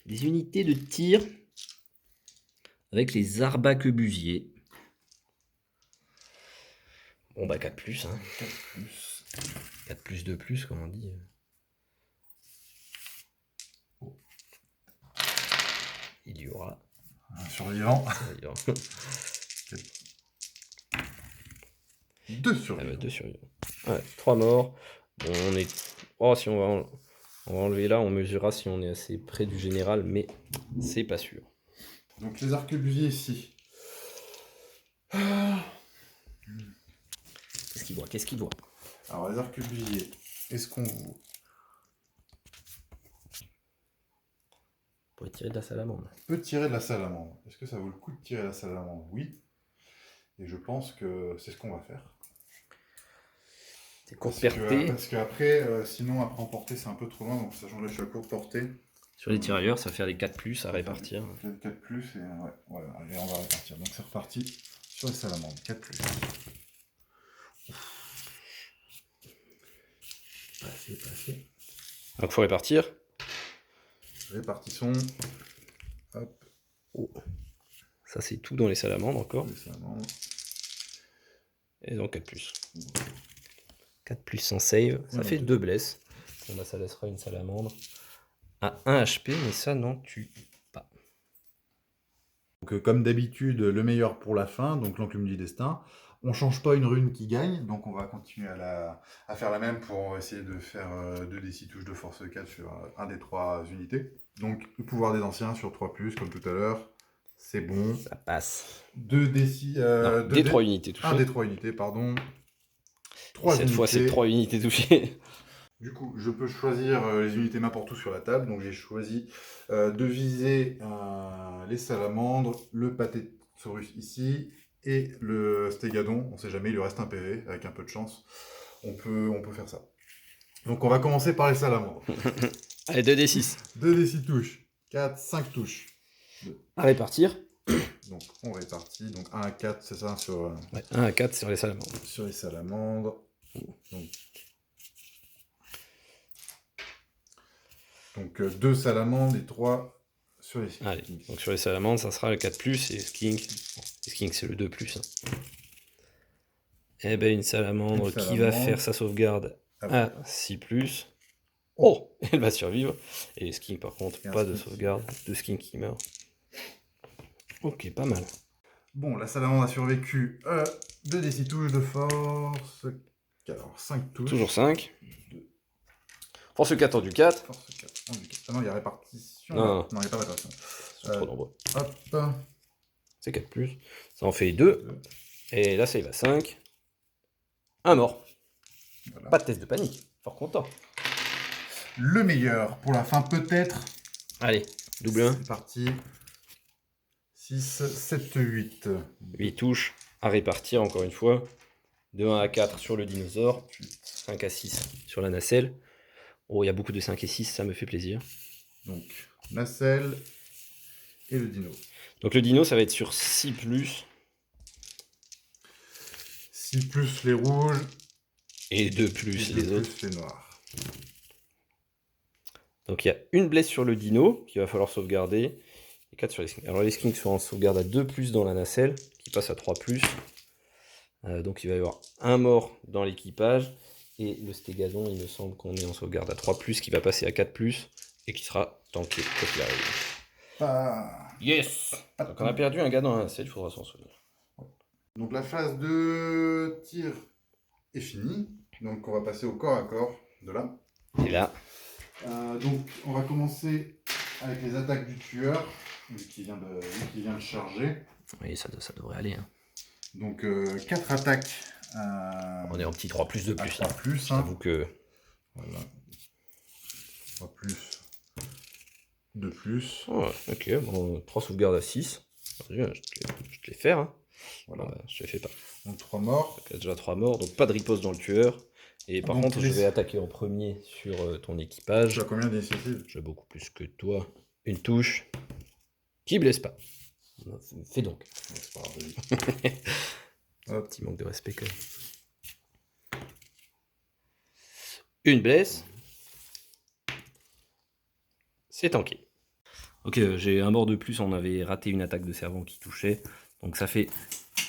Des unités de tir avec les arbaquebusiers. Bon bah 4+, hein. 4+, 2+, comme on dit. Il y aura un survivant. 2 survivants. 2 survivants. Ouais, 3 morts. Bon, on est... Oh, si on va enlever là, on mesurera si on est assez près du général, mais c'est pas sûr. Donc les arquebusiers ici. qu'il voit? Qu'est-ce qu'il voit? Alors, les arquebusiers, est-ce qu'on vous... On pourrait tirer de la salamandre. peut tirer de la salamandre? Est-ce que ça vaut le coup de tirer la salamandre? Oui. Et je pense que c'est ce qu'on va faire. C'est courte Parce portée. parce qu'après, sinon, après en portée, c'est un peu trop loin. Donc, sachant que là, je suis à courte portée. Sur les tirailleurs, ça fait les 4+ à répartir. 4 plus, et ouais, voilà, et on va répartir. Donc, c'est reparti sur les salamandres. 4 plus. Passé. Donc, il faut répartir. Répartissons. Hop, Oh. Ça, c'est tout dans les salamandres encore. les salamandres. Et donc 4+. 4+ sans save. Ça Ouais, fait donc, 2 blesses. Bon, bah, ça laissera une salamandre à 1 HP, mais ça n'en tue pas. Donc, comme d'habitude, le meilleur pour la fin, donc l'enclume du destin. On change pas une rune qui gagne, donc on va continuer à faire la même pour essayer de faire 2d6 touches de force 4 sur un des 3 unités. Donc le pouvoir des anciens sur 3+, comme tout à l'heure, c'est bon. Ça passe. 2d6... Non, des 3 unités touchées. 1 des 3 unités, pardon. 3 Cette unités. fois, c'est 3 unités touchées. Du coup, je peux choisir les unités n'importe où sur la table. Donc j'ai choisi de viser les salamandres, le Pathésaurus ici, et le Stégadon. On ne sait jamais, il lui reste un PV, avec un peu de chance. On peut faire ça. Donc on va commencer par les salamandres. Allez, 2d6. 2d6 touches, 4, 5 touches. À répartir. Donc on répartit, donc 1 à 4, c'est ça, sur Ouais, 1 à 4 sur les salamandres. les salamandres. Donc 2 salamandres et 3 sur les Allez, donc sur les salamandres, ça sera le 4+, et skink. Bon, les skink, c'est le 2+. Hein. Eh ben, une salamandre Une qui va salamandre. faire sa sauvegarde Ah, à 6+. Oh, elle va survivre. Et les skink, par contre, Et un pas de skink. sauvegarde. 2 skink qui meurent. Ok, pas mal. Bon, la salamandre a survécu 2d6 touches de force. Alors 5 touches. Toujours 5. Force 4 en du 4. Force 4. Oh, du 4. Ah non, il y a répartition. Non. Non, il n'y a pas de répartition. Ils sont trop nombreux. Hop. C'est 4+. Ça en fait 2. Et là, ça y va 5. Un mort. Voilà. Pas de test de panique. Fort content. Le meilleur pour la fin, peut-être. Allez, double 1. C'est parti. 6, 7, 8. 8 touches à répartir encore une fois. De 1 à 4 sur le dinosaure. 5 à 6 sur la nacelle. Oh, il y a beaucoup de 5 et 6, ça me fait plaisir. Donc, nacelle et le dino. Donc le dino, ça va être sur 6+. 6 plus les rouges. Et 2+ et les 2 autres. plus les noirs. Donc il y a une blesse sur le dino qu'il va falloir sauvegarder. Et 4 sur les skinks. Alors les skinks sont en sauvegarde à 2+ dans la nacelle, qui passe à 3+. Donc il va y avoir un mort dans l'équipage. Et le stégadon, il me semble qu'on est en sauvegarde à 3+, qui va passer à 4+, et qui sera tanké quoi qu'il arrive. Yes. Donc on a perdu un gars dans la nacelle, il faudra s'en souvenir. Donc la phase de tir est finie. Donc on va passer au corps à corps de là. Et là, Donc on va commencer avec les attaques du tueur, vu qu'il vient de charger. oui, ça devrait aller. Hein. Donc 4 attaques. On est en petit 3+, de à plus. 3 Hein. plus. J'avoue que... Voilà. 3 plus. 2 plus. Oh, ok, bon, 3 sauvegardes à 6. Vas-y, je te les fais. Hein. Voilà. Je te les fais pas. Donc 3 morts. Il y a déjà 3 morts, donc pas de riposte dans le tueur. Et par Donc, contre, je les- vais attaquer en premier sur ton équipage. Tu as combien d'initiatives? J'ai beaucoup plus que toi. Une touche. Qui blesse pas. Fais donc. C'est pas grave, vas-y. Un petit manque de respect quand même. Une blesse. C'est tanké. Ok, j'ai un mort de plus. On avait raté une attaque de servant qui touchait. Donc ça fait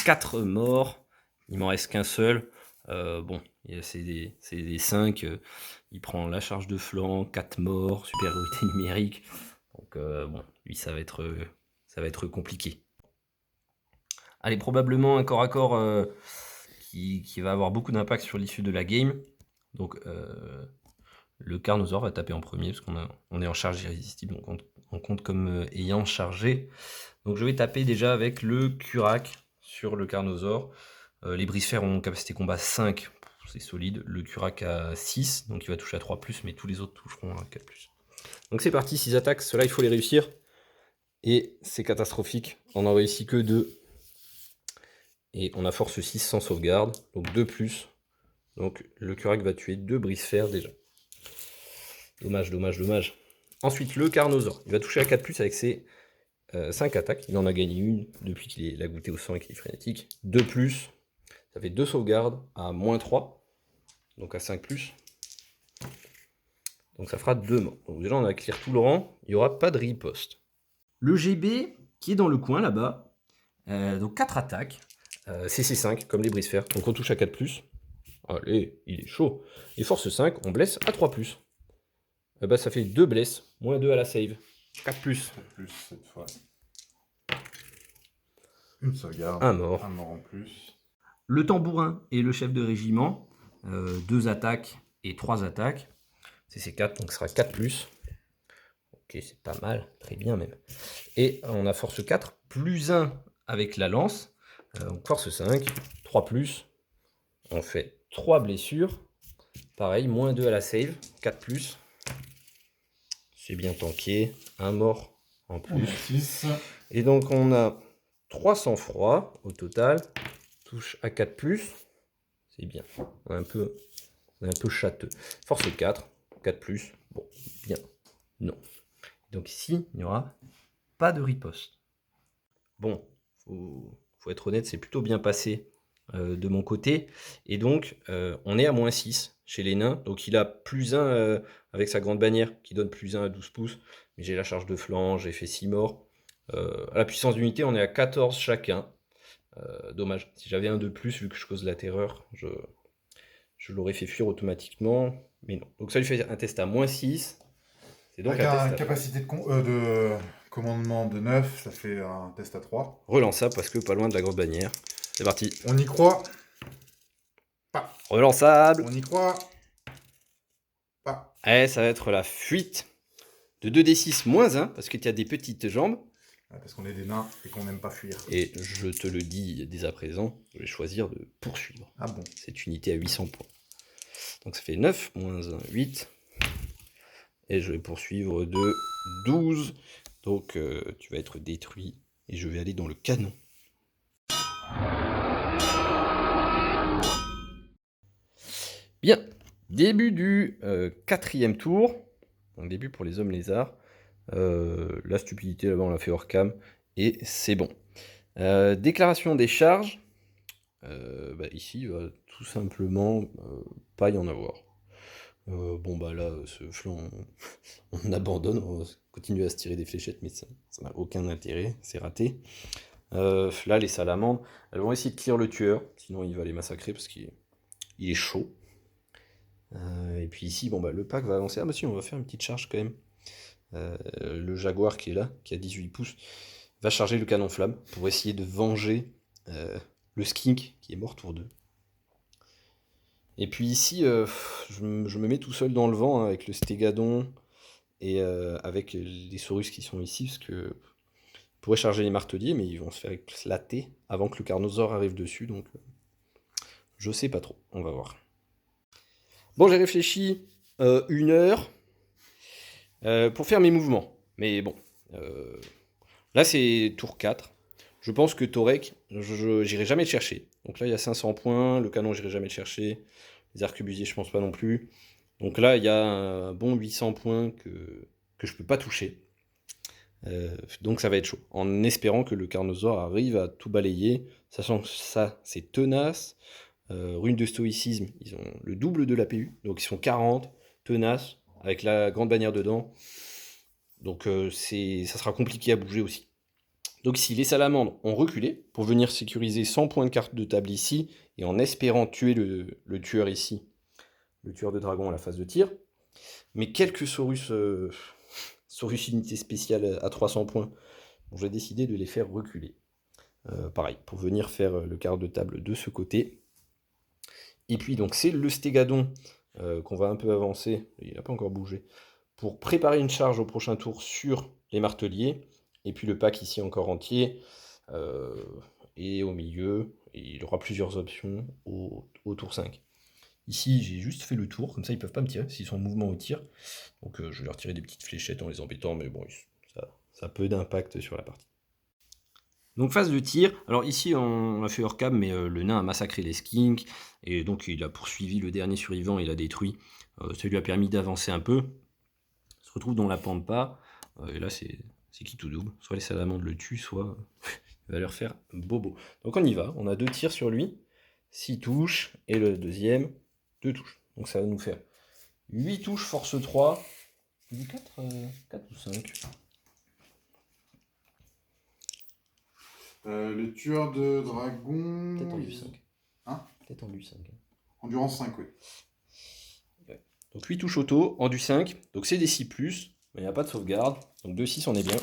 4 morts. Il m'en reste qu'un seul. Bon, c'est des 5. Il prend la charge de flanc, 4 morts, supériorité numérique. Donc bon, lui ça va être compliqué. Allez, probablement un corps à corps qui va avoir beaucoup d'impact sur l'issue de la game. Donc le Carnosaure va taper en premier parce qu'on est en charge irrésistible, donc on compte comme ayant chargé. Donc je vais taper déjà avec le Kurak sur le Carnosaure. Les brise-fer ont capacité combat 5, c'est solide. Le Curac a 6, donc il va toucher à 3+, mais tous les autres toucheront à 4+. Donc c'est parti, 6 attaques, ceux-là il faut les réussir. Et c'est catastrophique, on n'en réussit que 2. Et on a force 6 sans sauvegarde, donc 2+. Donc le Curac va tuer 2 brise-fer déjà. Dommage, dommage, dommage. Ensuite, le Carnosaure, il va toucher à 4+, avec ses 5 attaques. Il en a gagné une depuis qu'il a goûté au sang et qu'il est frénétique. 2+, ça fait 2 sauvegardes à -3, donc à 5+. Donc ça fera 2 morts. Donc déjà, on a clear tout le rang, il n'y aura pas de riposte. Le GB, qui est dans le coin là-bas, donc 4 attaques. CC5, comme les brise-fer. Donc on touche à 4+. Allez, il est chaud. Et force 5, on blesse à 3+. Bah, ça fait 2 blesses, -2 à la save. 4+. Plus cette fois. Une sauvegarde. Un mort. Un mort en plus. Le tambourin et le chef de régiment, 2 attaques et 3 attaques. CC4, donc ce sera 4+. Ok, c'est pas mal, très bien même. Et on a force 4, +1 avec la lance. Donc force 5, 3+. On fait 3 blessures. Pareil, -2 à la save, 4+. C'est bien tanké. Un mort en On plus. a 6. Et donc on a 3 sang-froid au total. Touche à 4+. C'est bien. On est un peu châteux. Force 4, 4+. Bon, bien. Non. Donc ici, il n'y aura pas de riposte. Bon, faut être honnête, c'est plutôt bien passé de mon côté. Et donc, on est à -6 chez les nains. Donc il a +1 avec sa grande bannière qui donne +1 à 12 pouces. Mais j'ai la charge de flanc, j'ai fait 6 morts. À la puissance d'unité, on est à 14 chacun. Dommage. Si j'avais un de plus, vu que je cause la terreur, je l'aurais fait fuir automatiquement. Mais non. Donc ça lui fait un test à -6. C'est donc Avec un une test à capacité de commandement de 9, ça fait un test à 3. relançable parce que pas loin de la grande bannière. C'est parti. On y croit. Pas. Relançable. On y croit. Pas. Eh, ça va être la fuite de 2d6 -1 parce que tu as des petites jambes. Ouais, parce qu'on est des nains et qu'on n'aime pas fuir. Et je te le dis dès à présent, je vais choisir de poursuivre Ah bon. cette unité à 800 points. Donc ça fait 9, -1, 8. Et je vais poursuivre de 12. Donc tu vas être détruit. Et je vais aller dans le canon. Bien. Début du 4e tour. Donc début pour les hommes lézards. La stupidité là-bas on l'a fait hors cam. Et c'est bon. Déclaration des charges. Ici, il va tout simplement pas y en avoir. Bon bah là, ce flanc, on abandonne, on va continuer à se tirer des fléchettes, mais ça n'a aucun intérêt, c'est raté. Là, les salamandres, elles vont essayer de clear le tueur, sinon il va les massacrer parce qu'il est chaud. Et puis ici, bon bah le pack va avancer. Ah bah si, on va faire une petite charge quand même. Le jaguar qui est là, qui a 18 pouces, va charger le canon flamme pour essayer de venger le skink qui est mort tour 2. Et puis ici, je me mets tout seul dans le vent hein, avec le stégadon et avec les saurus qui sont ici, parce que je pourrais charger les marteliers, mais ils vont se faire éclater avant que le carnosaure arrive dessus, donc je sais pas trop, on va voir. Bon, j'ai réfléchi 1 heure pour faire mes mouvements, mais bon, là c'est tour 4. Je pense que Torek, j'irai jamais le chercher. Donc là, il y a 500 points. Le canon, j'irai jamais le chercher. Les arquebusiers, je pense pas non plus. Donc là, il y a un bon 800 points que je peux pas toucher. Donc ça va être chaud. En espérant que le carnosaure arrive à tout balayer. Sachant que ça, c'est tenace. Rune de stoïcisme, ils ont le double de l'APU. Donc ils sont 40, tenace, avec la grande bannière dedans. Donc ça sera compliqué à bouger aussi. Donc ici, les salamandres ont reculé pour venir sécuriser 100 points de carte de table ici, et en espérant tuer le tueur ici, le tueur de dragon à la phase de tir. Mais quelques saurus unité spéciale à 300 points, j'ai décidé de les faire reculer. Pareil, pour venir faire le quart de table de ce côté. Et puis donc c'est le stégadon qu'on va un peu avancer, il n'a pas encore bougé, pour préparer une charge au prochain tour sur les marteliers. Et puis le pack ici encore entier. Et au milieu, il aura plusieurs options au tour 5. Ici, j'ai juste fait le tour, comme ça ils peuvent pas me tirer s'ils sont en mouvement au tir. Donc je vais leur tirer des petites fléchettes en les embêtant, mais bon, ça a peu d'impact sur la partie. Donc phase de tir, alors ici on a fait hors cam, mais le nain a massacré les skinks, et donc il a poursuivi le dernier survivant, il a détruit. Ça lui a permis d'avancer un peu. Il se retrouve dans la pampa, et là c'est qui tout double. Soit les salamandres le tuent, soit il va leur faire bobo. Donc on y va, on a 2 tirs sur lui, 6 touches, et le deuxième, 2 touches. Donc ça va nous faire 8 touches, force 3, 4 ou 5. Le tueur de dragon. Peut-être endu 5. Hein? Peut-être endu 5. Endurance 5, oui. Ouais. Donc 8 touches auto, endu 5. Donc c'est des 6+, mais il n'y a pas de sauvegarde. Donc 2-6, on est bien.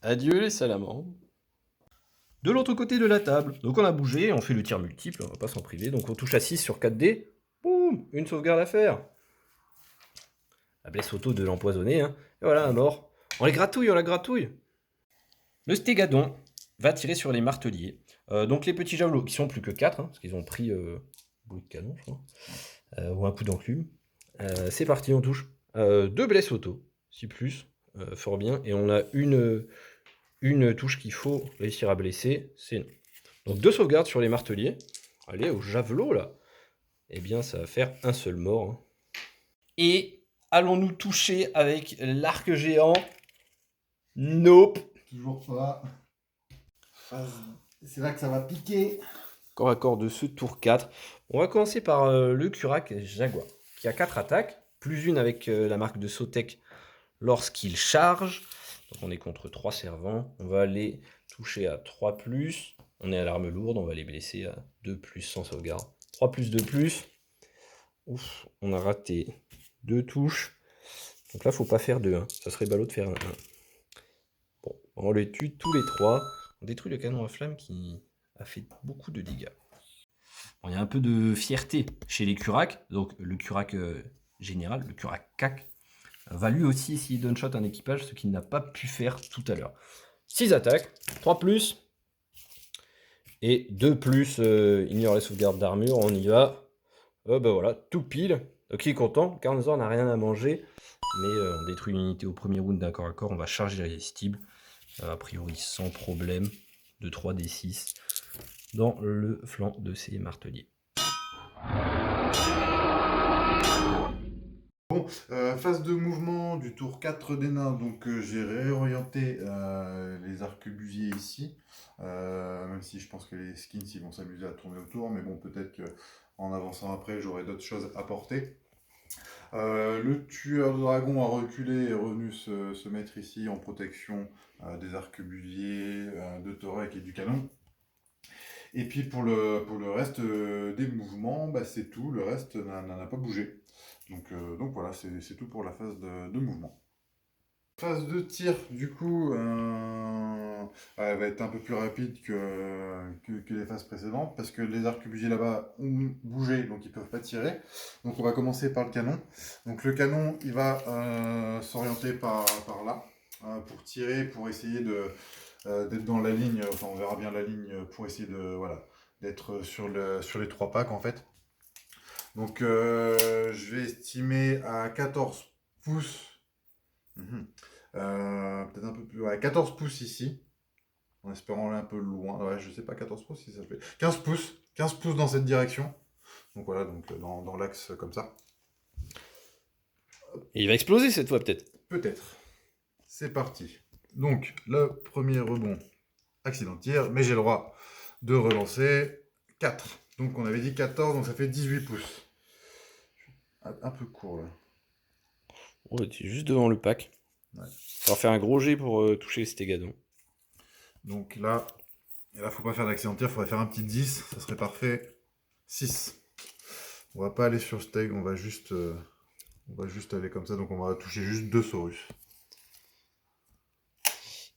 Adieu les salamandres. De l'autre côté de la table, donc on a bougé, on fait le tir multiple, on va pas s'en priver. Donc on touche à 6 sur 4 dés. Boum, une sauvegarde à faire. La blesse auto de l'empoisonné, hein. Et voilà, un mort. On les gratouille, on la gratouille. Le stégadon va tirer sur les marteliers. Donc les petits javelots, qui sont plus que 4, hein, parce qu'ils ont pris bout de canon, je crois, ou un coup d'enclume. C'est parti, on touche 2 blesses auto, 6+, fort bien. Et on a une touche qu'il faut réussir à blesser, c'est non. Donc 2 sauvegardes sur les marteliers. Allez, au javelot, là. Eh bien, ça va faire un seul mort. Hein. Et allons-nous toucher avec l'arc géant? Nope. Toujours pas. C'est là que ça va piquer. Corps à corps de ce tour 4. On va commencer par le Kurak Jaguar, qui a 4 attaques, plus une avec la marque de Sotek lorsqu'il charge. Donc on est contre 3 servants. On va les toucher à 3+. On est à l'arme lourde, on va les blesser à 2+, sans sauvegarde. 3+, 2+. Ouf, on a raté 2 touches. Donc là, faut pas faire 2. Hein. Ça serait ballot de faire un 1. Bon, on les tue tous les 3. On détruit le canon à flamme qui a fait beaucoup de dégâts. Bon, il y a un peu de fierté chez les Kurak. Donc le Kurak général, le Kurak Kak, va lui aussi essayer de one-shot un équipage, ce qu'il n'a pas pu faire tout à l'heure. 6 attaques, 3+, et 2+, ignore les sauvegardes d'armure, on y va. Bah voilà, tout pile. Donc il est content, Carnosaur n'a rien à manger, mais on détruit une unité au premier round d'un corps à corps, on va charger l'irrésistible, a priori sans problème, de 3d6 dans le flanc de ces marteliers. Bon, phase de mouvement du tour 4 des nains, donc j'ai réorienté les arquebusiers ici, même si je pense que les skins ils vont s'amuser à tourner autour, mais bon, peut-être qu'en avançant après j'aurai d'autres choses à porter. Le tueur de dragon a reculé et est revenu se mettre ici en protection des arquebusiers, de Torek et du canon. Et puis pour le reste des mouvements, bah, c'est tout, le reste n'en a pas bougé. Donc voilà, c'est tout pour la phase de mouvement. Phase de tir, du coup, elle va être un peu plus rapide que les phases précédentes, parce que les arquebusiers là-bas ont bougé, donc ils ne peuvent pas tirer. Donc on va commencer par le canon. Donc le canon, il va s'orienter par là, pour tirer, pour essayer d'être dans la ligne, enfin on verra bien la ligne, pour essayer d'être sur les 3 packs en fait. Donc je vais estimer à 14 pouces. Peut-être un peu plus. Ouais, 14 pouces ici. En espérant aller un peu loin. Ouais, je sais pas, 14 pouces si ça fait. 15 pouces. 15 pouces dans cette direction. Donc voilà, donc dans l'axe comme ça. Et il va exploser cette fois peut-être. Peut-être. C'est parti. Donc le premier rebond accident de tir, mais j'ai le droit de relancer 4. Donc on avait dit 14, donc ça fait 18 pouces. Un peu court là. Ouais, tu es juste devant le pack. Ouais. On va faire un gros jet pour toucher les stégadons. Donc là, faut pas faire d'accident de tir, il faudrait faire un petit 10, ça serait parfait. 6. On va pas aller sur steg, on va juste aller comme ça, donc on va toucher juste 2 saurus.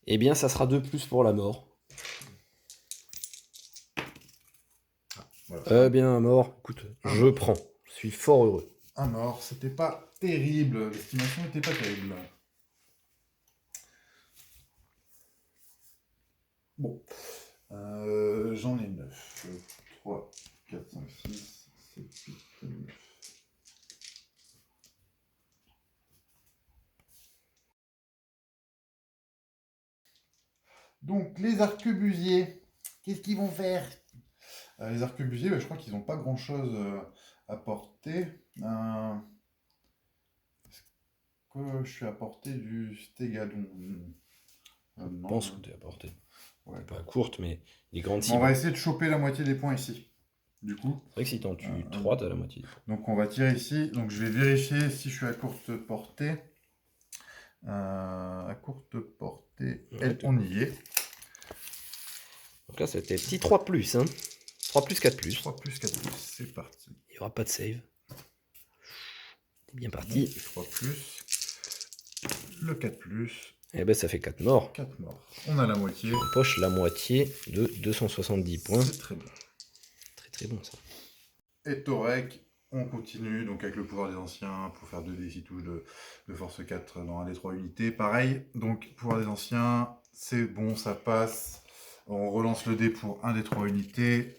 Eh bien, ça sera 2+ pour la mort. Voilà. Eh bien, mort, écoute, je prends. Je suis fort heureux. Un mort, c'était pas terrible, l'estimation n'était pas terrible. Bon. J'en ai 9. 3, 4, 5, 6, 7, 8, 9. Donc, les arquebusiers, qu'est-ce qu'ils vont faire? Les arquebusiers, je crois qu'ils n'ont pas grand-chose à porter. Est-ce que je suis à portée du stégadon? Je pense que tu es à portée. Ouais, pas courte, mais les grandes Bon, cibles. on va essayer de choper la moitié des points ici. Du coup. C'est vrai que si t'en tues 3, t'as la moitié. Donc on va tirer ici. Donc je vais vérifier si je suis à courte portée. À courte portée, Ouais, on y est. Donc là, c'était petit 3 plus. Hein. 3 plus, 4 plus. 3 plus, 4 plus, c'est parti. Il n'y aura pas de save. C'est bien parti. 3 plus. Le 4 plus. Et ben ça fait 4 morts. 4 morts. On a la moitié. On poche la moitié de 270 points. C'est très bien. Très très bon ça. Et Torek, on continue donc avec le pouvoir des anciens pour faire 2d6 touches de force 4 dans 1 des 3 unités. Pareil, donc pouvoir des anciens, c'est bon, ça passe. On relance le dé pour 1 des 3 unités.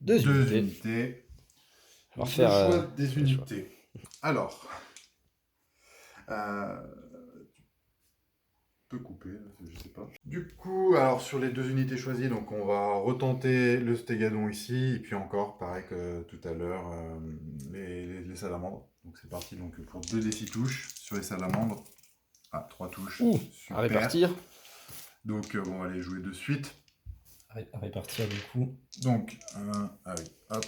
2 unités. unités. On va Le faire choix des unités. Alors, tu peux couper, je sais pas. Du coup, alors sur les 2 unités choisies, donc on va retenter le stégadon ici, et puis encore, pareil que tout à l'heure, les salamandres. Donc c'est parti donc pour 2d6 touches sur les salamandres. Ah, 3 touches. Ouh, Super. à répartir. Donc on va les jouer de suite. À répartir du coup. Donc, ah oui, hop.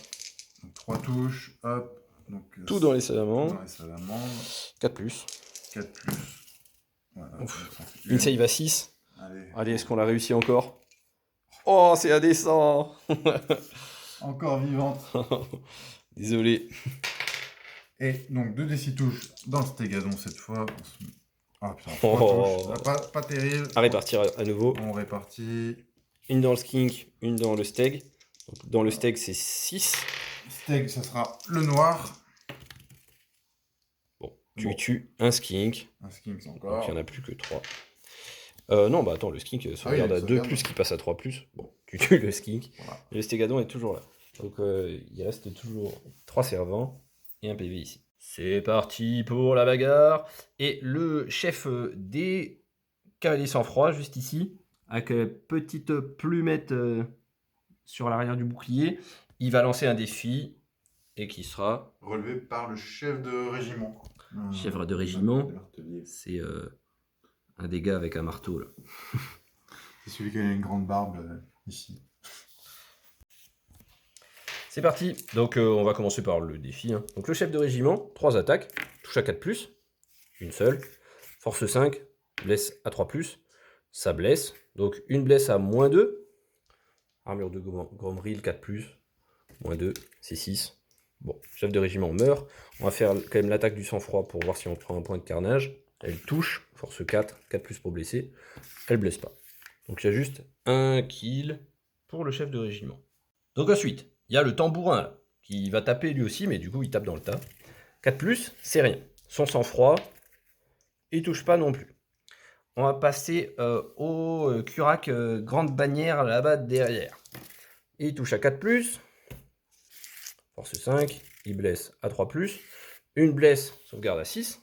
Donc 3 touches, hop. Donc, Tout dans les salamandres. Dans les salamandres. 4 plus. 4 plus. Voilà, Ouf. ça fait Une save à 6. Allez. Allez, est-ce qu'on l'a réussi encore? Oh, c'est indécent. Encore vivante. Désolé. Et donc 2d6 touches dans le stégadon cette fois. Ah putain, 3 Oh. touches. Ah, pas terrible. À répartir à nouveau. On répartit. Une dans le skink, une dans le steg. Donc, dans le steg, c'est 6. Steg, ça sera le noir. Bon, tu Bon. tues un skink. Un skink Donc encore. il n'y en a plus que 3. Non, bah attends, le skink sauvegarde oui, à 2 sauvegarde. plus qui passe à 3 plus. Bon, tu tues le skink. Voilà. Et le stégadon est toujours là. Donc il reste toujours 3 servants et un PV ici. C'est parti pour la bagarre. Et le chef des cavaliers sans froid, juste ici, avec petite plumette sur l'arrière du bouclier, il va lancer un défi et qui sera Relevé par le chef de régiment. chef de régiment. Martelier. C'est un dégât avec un marteau là. C'est celui qui a une grande barbe ici. C'est parti. Donc on va commencer par le défi. Hein. Donc le chef de régiment, 3 attaques, touche à 4+, une seule, force 5, blesse à 3+, ça blesse. Donc une blesse à -2, armure de Gromril 4+, -2, c'est 6. Bon, chef de régiment meurt. On va faire quand même l'attaque du sang-froid pour voir si on prend un point de carnage. Elle touche, force 4, 4+ pour blesser. Elle blesse pas. Donc il y a juste un kill pour le chef de régiment. Donc ensuite, il y a le tambourin là, qui va taper lui aussi, mais du coup il tape dans le tas. 4+, c'est rien. Son sang-froid, il touche pas non plus. On va passer au curac grande bannière là-bas derrière. Il touche à 4+, force 5, il blesse à 3+, une blesse, sauvegarde à 6.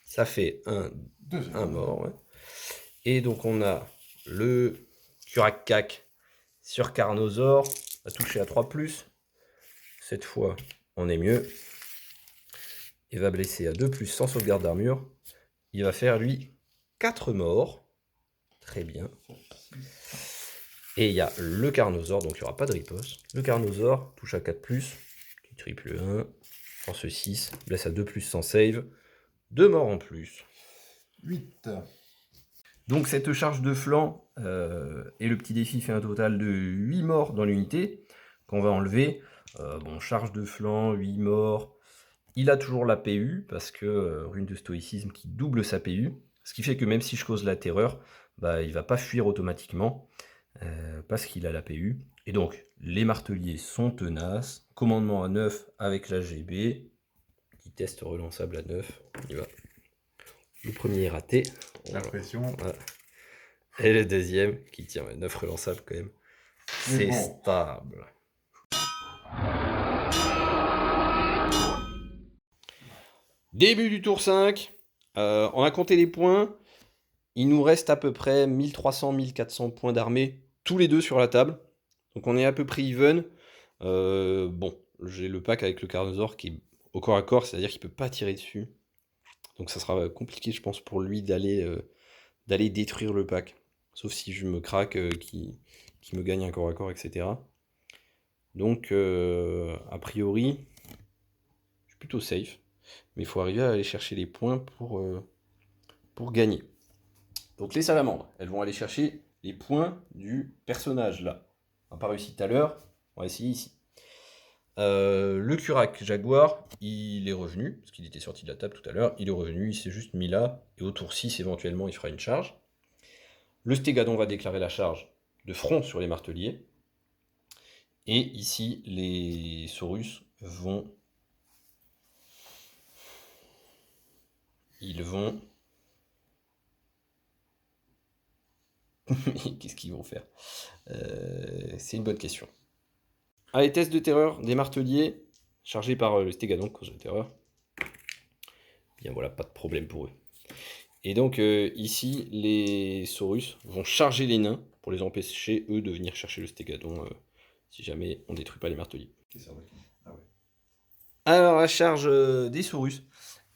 Ça fait un mort. Ouais. Et donc on a le curac cac sur Carnosaur, va toucher à 3+. Cette fois, on est mieux. Il va blesser à 2+, sans sauvegarde d'armure. Il va faire, lui, 4 morts. Très bien. Et il y a le Carnosaur, donc il n'y aura pas de riposte. Le Carnosaur touche à 4+, qui triple 1, force 6, blesse à 2+, sans save. 2 morts en plus. 8. Donc cette charge de flanc et le petit défi fait un total de 8 morts dans l'unité qu'on va enlever. Bon, charge de flanc, 8 morts. Il a toujours la PU parce que rune de stoïcisme qui double sa PU. Ce qui fait que même si je cause la terreur, bah, il va pas fuir automatiquement parce qu'il a la PU. Et donc les marteliers sont tenaces. Commandement à 9 avec la GB. Petit test relançable à 9. On y va. Le premier est raté. La pression. Voilà. Et le deuxième qui tient 9 relançables quand même. C'est bon. stable. Début du tour 5. On a compté les points. Il nous reste à peu près 1300-1400 points d'armée, tous les deux sur la table. Donc on est à peu près even. Bon, j'ai le pack avec le Carnosaur qui est au corps à corps, c'est-à-dire qu'il ne peut pas tirer dessus. Donc ça sera compliqué, je pense, pour lui d'aller détruire le pack. Sauf si je me craque, qui me gagne un corps à corps, etc. Donc, a priori, je suis plutôt safe. Mais il faut arriver à aller chercher les points pour gagner. Donc les salamandres, elles vont aller chercher les points du personnage là. On n'a pas réussi tout à l'heure, on va essayer ici. Le Kurak Jaguar, il est revenu, parce qu'il était sorti de la table tout à l'heure, il est revenu, il s'est juste mis là, et au tour 6 éventuellement il fera une charge. Le Stégadon va déclarer la charge de front sur les marteliers. Et ici, les Saurus vont... Ils vont... Qu'est-ce qu'ils vont faire? C'est une bonne question. Allez, test de terreur des marteliers, chargés par le Stégadon, cause de terreur. Bien voilà, pas de problème pour eux. Et donc ici, les Saurus vont charger les nains pour les empêcher, eux, de venir chercher le Stégadon si jamais on détruit pas les marteliers. Ah ouais. Alors la charge des Saurus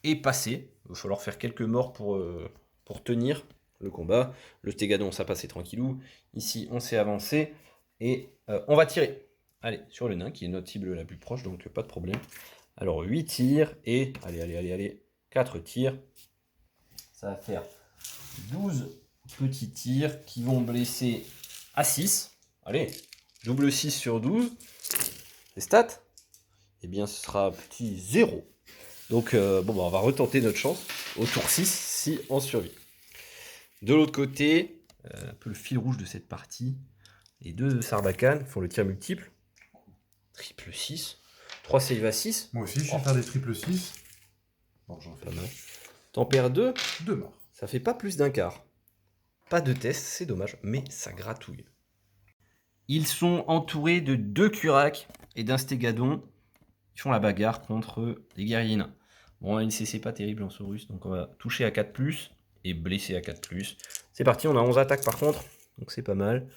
est passée. Il va falloir faire quelques morts pour tenir le combat. Le Stégadon, ça passait tranquillou. Ici, on s'est avancé et on va tirer. Allez, sur le nain, qui est notre cible la plus proche, donc pas de problème. Alors 8 tirs et... Allez, 4 tirs. Ça va faire 12 petits tirs qui vont blesser à 6. Allez, double 6 sur 12. Les stats, eh bien ce sera petit 0. Donc on va retenter notre chance au tour 6 si on survit. De l'autre côté, un peu le fil rouge de cette partie, les deux Sarbacane font le tir multiple. Triple 6. 3 save à 6. Moi aussi, je vais faire des triple 6. Bon, j'en fais Pas mal. T'en perds 2. 2 morts. Ça fait pas plus d'un quart. Pas de test, c'est dommage, mais ça gratouille. Ils sont entourés de 2 Kurak et d'un Stégadon. Ils font la bagarre contre les guerriers nains. Bon, on a une CC pas terrible en Saurus, donc on va toucher à 4+, et blesser à 4+. C'est parti, on a 11 attaques par contre, donc c'est pas mal.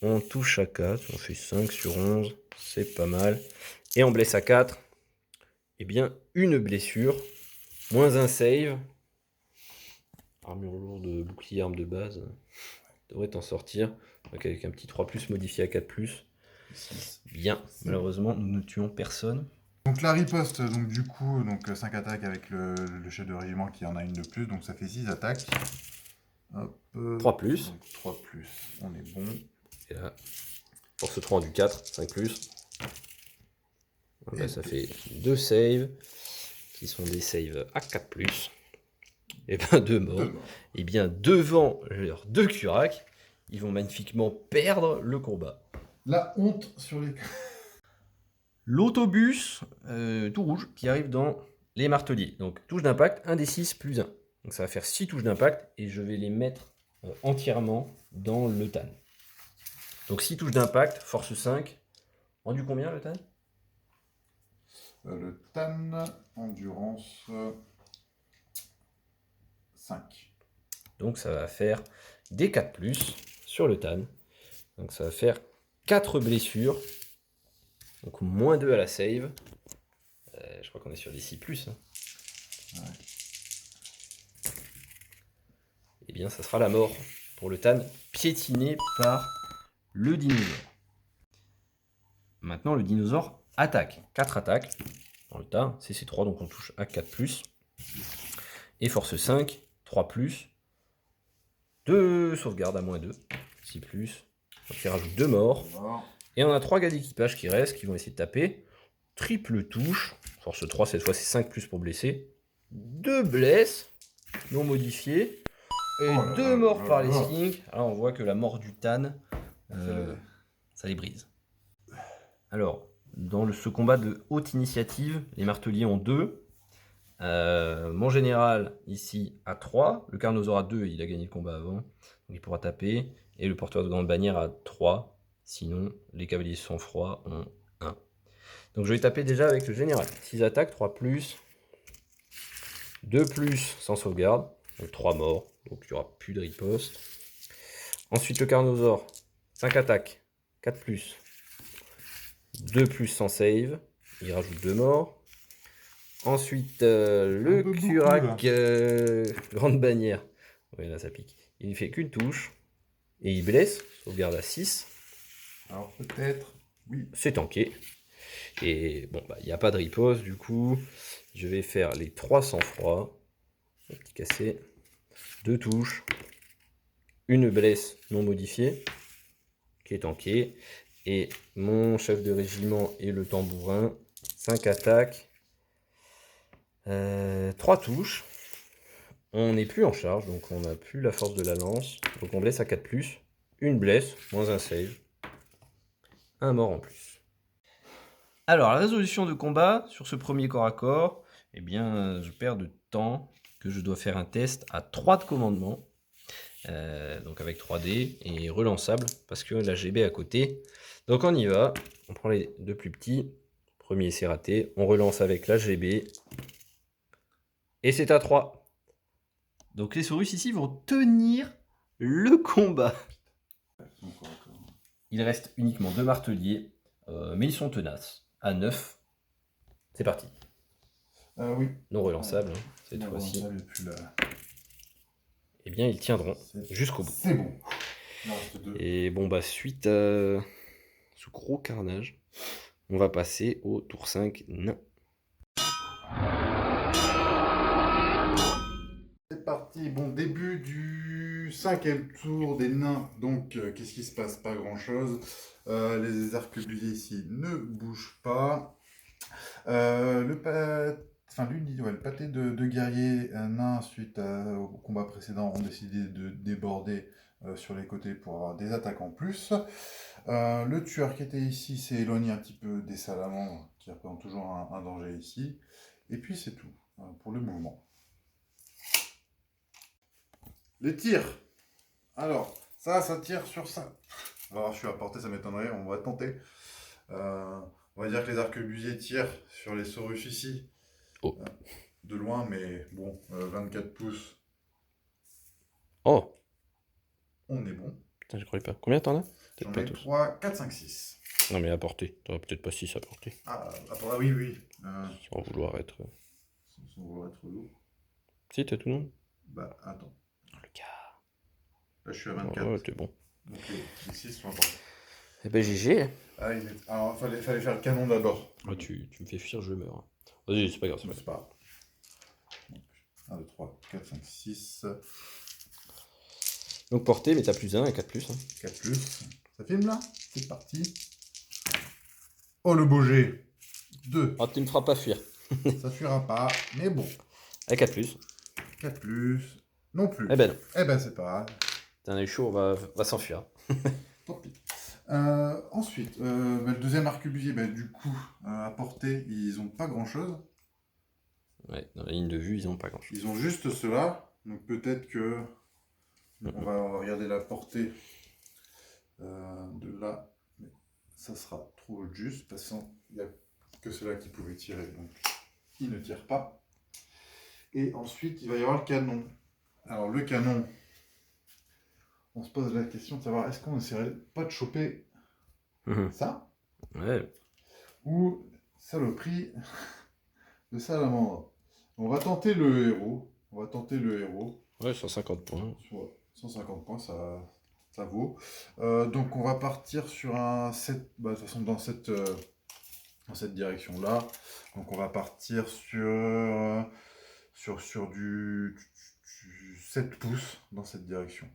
On touche à 4, on fait 5 sur 11, c'est pas mal. Et on blesse à 4, eh bien une blessure, moins un save. Armure lourde, bouclier, arme de base, devrait t'en sortir. Donc avec un petit 3+, modifié à 4+. Bien, malheureusement, nous ne tuons personne. Donc la riposte, donc du coup, 5 attaques avec le chef de régiment qui en a une de plus, donc ça fait 6 attaques. Hop, 3+. donc 3+, on est bon. Et là, force 3 du 4, 5+. Voilà, ça fait 2 saves, qui sont des saves à 4+. Et bien 2 morts. 2 morts. Et bien devant leurs 2 Kurak, ils vont magnifiquement perdre le combat. La honte sur les... L'autobus tout rouge qui arrive dans les marteliers. Donc touche d'impact, 1 des 6 plus 1. Donc ça va faire 6 touches d'impact et je vais les mettre entièrement dans le TAN. Donc 6 touches d'impact, force 5. Rendu combien le TAN? Le TAN, endurance 5. Donc ça va faire des 4+, sur le TAN. Donc ça va faire 4 blessures. Donc moins 2 à la save. Je crois qu'on est sur des 6+. Hein. Ouais. Eh bien ça sera la mort pour le TAN, piétiné par le dinosaure. Maintenant le dinosaure attaque. 4 attaques dans le tas. CC3, donc on touche à 4+. Et force 5, 3+. 2 sauvegardes à moins 2. 6+. Donc il rajoute 2 morts. Et on a 3 gars d'équipage qui restent, qui vont essayer de taper. Triple touche. Force 3, cette fois c'est 5+ pour blesser. 2 blesses non modifiés. Et 2 morts par les Skinks. Alors on voit que la mort du Tan, ça les brise. Alors, dans ce combat de haute initiative, les marteliers ont 2. Mon général ici a 3. Le Carnosaur a 2, il a gagné le combat avant. Donc il pourra taper. Et le porteur de grande bannière a 3. Sinon, les cavaliers sans froid ont 1. Donc je vais taper déjà avec le général. 6 attaques, 3 plus. 2 plus sans sauvegarde. Donc 3 morts. Donc il n'y aura plus de riposte. Ensuite le Carnosaure. 5 attaques, 4 plus. 2 plus sans save. Il rajoute 2 morts. Ensuite le peu beaucoup, Curac grande bannière. Oui là ça pique. Il ne fait qu'une touche. Et il blesse. Sauvegarde à 6. Alors peut-être, oui. C'est tanké. Et bon, bah, il n'y a pas de riposte, du coup, je vais faire les 3 sang-froid. Un petit cassé. 2 touches. Une blesse non modifiée, qui est tanké. Et mon chef de régiment et le tambourin. 5 attaques. 3 touches. On n'est plus en charge, donc on n'a plus la force de la lance. Donc on blesse à 4+. Une blesse, moins un save. Un mort en plus. Alors, la résolution de combat sur ce premier corps à corps, eh bien, je perds de temps que je dois faire un test à 3 de commandement, donc avec 3D et relançable parce que la GB est à côté. Donc on y va, on prend les 2 plus petits, premier c'est raté, on relance avec la GB et c'est à 3. Donc les Saurus ici vont tenir le combat. Il reste uniquement 2 marteliers, mais ils sont tenaces. À 9, c'est parti. Oui. Non relançable, hein, cette Non, fois-ci. ça, il y a plus la- Eh bien, ils tiendront jusqu'au bout. C'est bon. Il en reste 2. Et bon, bah, suite à ce gros carnage, on va passer au tour 5 nain. C'est parti, bon, début du 5e tour des nains. Donc, qu'est-ce qui se passe? Pas grand-chose. Les arquebusiers ici ne bougent pas. Le pâté de guerriers nains, suite au combat précédent, ont décidé de déborder sur les côtés pour avoir des attaques en plus. Le tueur qui était ici s'est éloigné un petit peu des salamandres, qui représentent toujours un danger ici. Et puis c'est tout pour le mouvement. Les tirs. Alors, ça tire sur ça. Alors, je suis à portée, ça m'étonnerait, on va tenter. On va dire que les arquebusiers tirent sur les Saurus ici. Oh. De loin, mais bon, 24 pouces, Oh, on est bon. putain, je croyais pas. Combien t'en as? J'en Peut-être pas ai tous. 3, 4, 5, 6. Non, mais à portée. T'aurais peut-être pas 6 à portée. Ah, oui, oui. Sans vouloir être. Sans vouloir être lourd. Si, t'as tout le monde? Bah, attends. Le gars. Là, je suis à 24. Ouais, t'es bon. Donc, les 6 sont importants. Eh ben, GG. Ah, alors, fallait faire le canon d'abord. Oh, tu me fais fuir, je meurs. Vas-y, c'est pas grave. C'est pas grave. 1, 2, 3, 4, 5, 6. Donc portée, mais t'as plus 1 et 4 plus. Hein. 4 plus. Ça filme là? C'est parti. Oh le beau jet. 2. Ah, tu me feras pas fuir. Ça fuira pas, mais bon. À 4 plus. 4 plus. Non plus. Eh ben non. Eh ben c'est pas grave. T'as un œil chaud, on va s'enfuir. Tant pis. Ensuite, le deuxième arquebusier, du coup, à portée, ils ont pas grand chose. Ouais, dans la ligne de vue, ils ont pas grand chose. Ils ont juste cela. Donc peut-être que. On va regarder la portée de là. Mais ça sera trop juste, parce qu'il n'y a que cela qui pouvait tirer. Donc il ne tire pas. Et ensuite, il va y avoir le canon. Alors le canon, on se pose la question de savoir est-ce qu'on essaierait pas de choper ça Ouais. ou saloperie de salamandre. On va tenter le héros. Ouais, 150 points. Sur 150 points, ça vaut. Donc on va partir sur un 7, de toute façon dans cette direction-là. Donc on va partir sur du 7 pouces dans cette direction.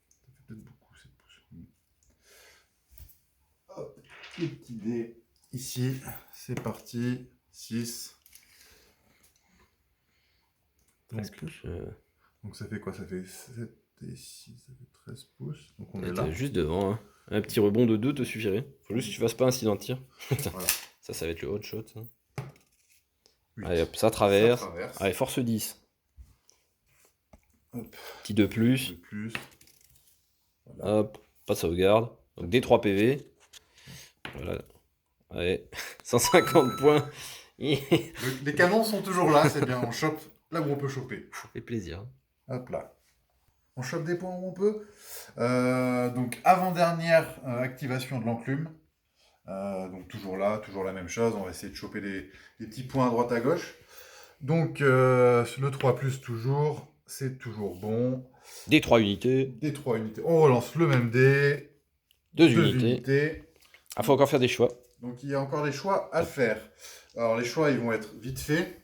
Ça fait peut-être beaucoup, 7 pouces. Hop, petite idée. Ici, c'est parti. 6. Donc ça fait quoi? Ça fait 7 et 6, ça fait 13 pouces. Donc on est là. T'es juste devant. Hein. Un petit rebond de 2 te suffirait. Faut juste que tu fasses pas incident de tir. Voilà. Ça va être le hot shot. Ça. 8. Allez hop, ça traverse. Ça traverse. Allez, force 10. Hop. Petit 2 plus. De plus. Voilà. Hop, pas de sauvegarde. Donc des 3 PV. Voilà. Allez, 150 points. Les canons sont toujours là, c'est bien. On chope là où on peut choper. Ça fait plaisir. Hop là. On chope des points où on peut. Donc, avant-dernière activation de l'enclume. Donc, toujours là, toujours la même chose. On va essayer de choper des petits points à droite à gauche. Donc, le 3+, toujours. C'est toujours bon. Des 3 unités. Des 3 unités. On relance le même dé. 2 2 unités. unités. Ah, faut encore faire des choix. Donc, il y a encore des choix à faire. Alors, les choix, ils vont être vite faits.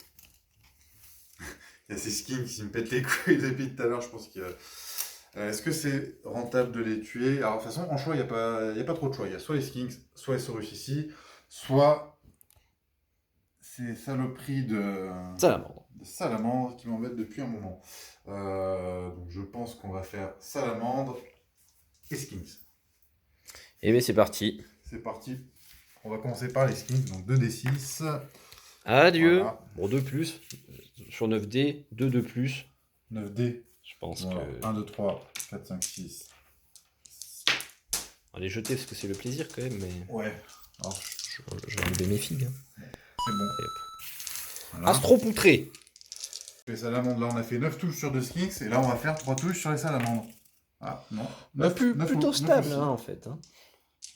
Il y a ces skins qui me pètent les couilles depuis tout à l'heure. Je pense que... est-ce que c'est rentable de les tuer? Alors, de toute façon, en choix, il n'y a pas trop de choix. Il y a soit les skins, soit les Saurus ici, soit ces saloperies de salamandre qui m'embêtent depuis un moment. Donc, je pense qu'on va faire salamandre et skins. Et bien, c'est parti. C'est parti. On va commencer par les skins. Donc, 2d6. Adieu. Voilà. Bon, 2 plus. Sur 9D, 2 plus. 9d. Je pense Voilà. que. 1, 2, 3, 4, 5, 6. On va les jeter parce que c'est le plaisir quand même, mais. Ouais. Alors, Je vais enlever mes figues. c'est bon. Et hop. Voilà. Astro poutré. Les salamandres, là, on a fait 9 touches sur 2 skins. Et là, on va faire 3 touches sur les salamandres. Ah, non. Plutôt stable, hein, en fait. Hein.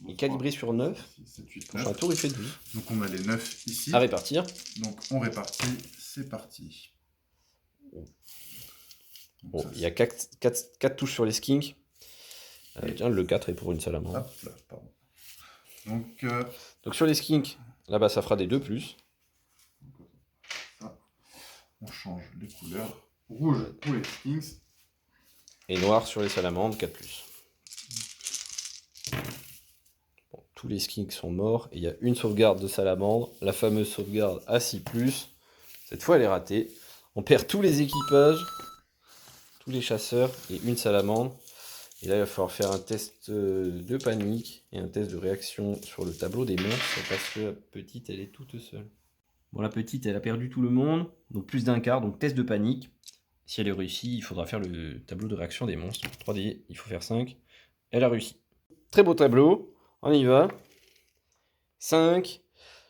Il est calibré sur 9. 7, 8, Prochain 9. tour, il fait 12. Donc, on a les 9 ici. À répartir. Donc, on répartit. C'est parti. Donc, Bon, ça, il y a 4 touches sur les skinks. Tiens, le 4 est pour une salamandre. Hop là, pardon. Donc, Donc sur les skinks, là-bas, ça fera des 2 plus. ça, on change les couleurs. Rouge pour les skins. Et noir sur les salamandres, 4 plus. Bon, tous les skinks sont morts. Et il y a une sauvegarde de salamandre. La fameuse sauvegarde à 6 plus. Cette fois, elle est ratée. On perd tous les équipages. Tous les chasseurs et une salamandre. Et là, il va falloir faire un test de panique et un test de réaction sur le tableau des monstres parce que la petite, elle est toute seule. Bon, la petite, elle a perdu tout le monde, donc plus d'un quart, donc test de panique. Si elle est réussie, il faudra faire le tableau de réaction des monstres. 3D, il faut faire 5. Elle a réussi. Très beau tableau, on y va. 5.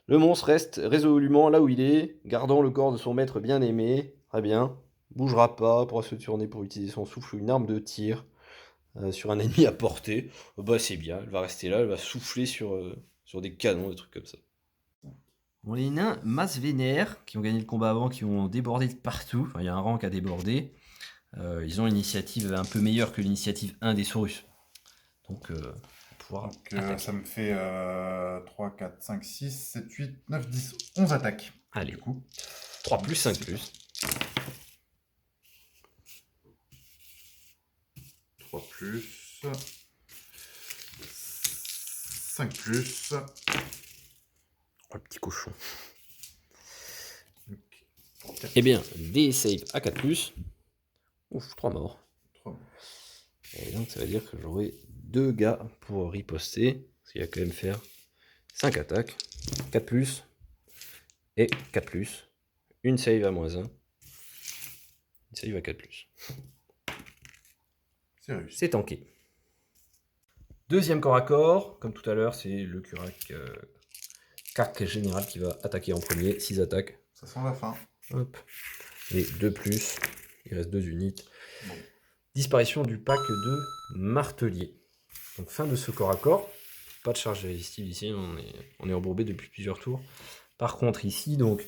Le monstre reste résolument là où il est, gardant le corps de son maître bien-aimé. Très bien. Bougera pas, pourra se tourner pour utiliser son souffle ou une arme de tir sur un ennemi à portée. Bah c'est bien, elle va rester là, elle va souffler sur des canons, des trucs comme ça. Bon, les nains masse vénère, qui ont gagné le combat avant, qui ont débordé de partout, enfin il y a un rang qui a débordé, ils ont une initiative un peu meilleure que l'initiative 1 des Saurus. Donc on va pouvoir attaquer. Ça me fait 3, 4, 5, 6, 7, 8, 9, 10, 11 attaques. Allez, Du coup, 3 plus, 5 plus. 3 plus, 5 plus. Oh, le petit cochon. Donc, 4, Eh bien, des saves à 4 plus. Ouf, 3 morts. 3. Et donc ça veut dire que j'aurai 2 gars pour riposter. Parce qu'il va quand même faire 5 attaques. 4 plus. Et 4 plus. Une save à -1. Une save à 4 plus. C'est réussi. C'est tanké. Deuxième corps à corps. Comme tout à l'heure, c'est le Curac cac général qui va attaquer en premier. 6 attaques. Ça sent la fin. Hop. Et 2 plus. Il reste 2 unités. Bon. Disparition du pack de martelier. Donc fin de ce corps à corps. Pas de charge résistive ici, on est embourbé depuis plusieurs tours. Par contre ici, donc,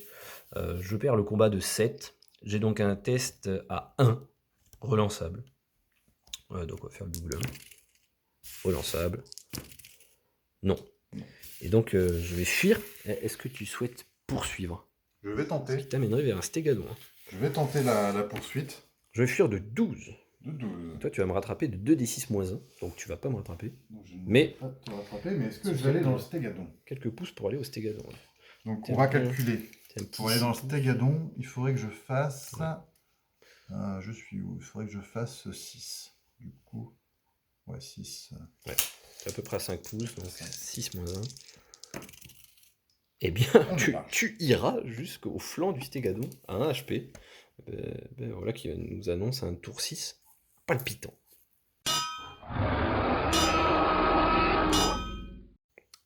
je perds le combat de 7. J'ai donc un test à 1, relançable. Donc on va faire le double 1. Relançable. Non. Et donc je vais fuir. Est-ce que tu souhaites poursuivre? Je vais Ce tenter. qui t'amènerait vers un stégadon. Hein. Je vais tenter la poursuite. Je vais fuir de 12. De 12. Toi tu vas me rattraper de 2d6 -1. Donc tu vas pas me rattraper. Donc, je ne Mais- vais pas te rattraper, mais est-ce que je vais aller dans le stégadon? Quelques pouces pour aller au stégadon. Donc, Tiens, on va tiens. calculer. C'est un petit Pour aller dans le six. stégadon, il faudrait que je fasse... je suis où? Il faudrait que je fasse 6. Du coup, ouais, 6. C'est à peu près à 5 pouces, donc 6 -1. Eh bien, On y va. tu iras jusqu'au flanc du stégadon à 1 HP. Voilà qui nous annonce un tour 6 palpitant.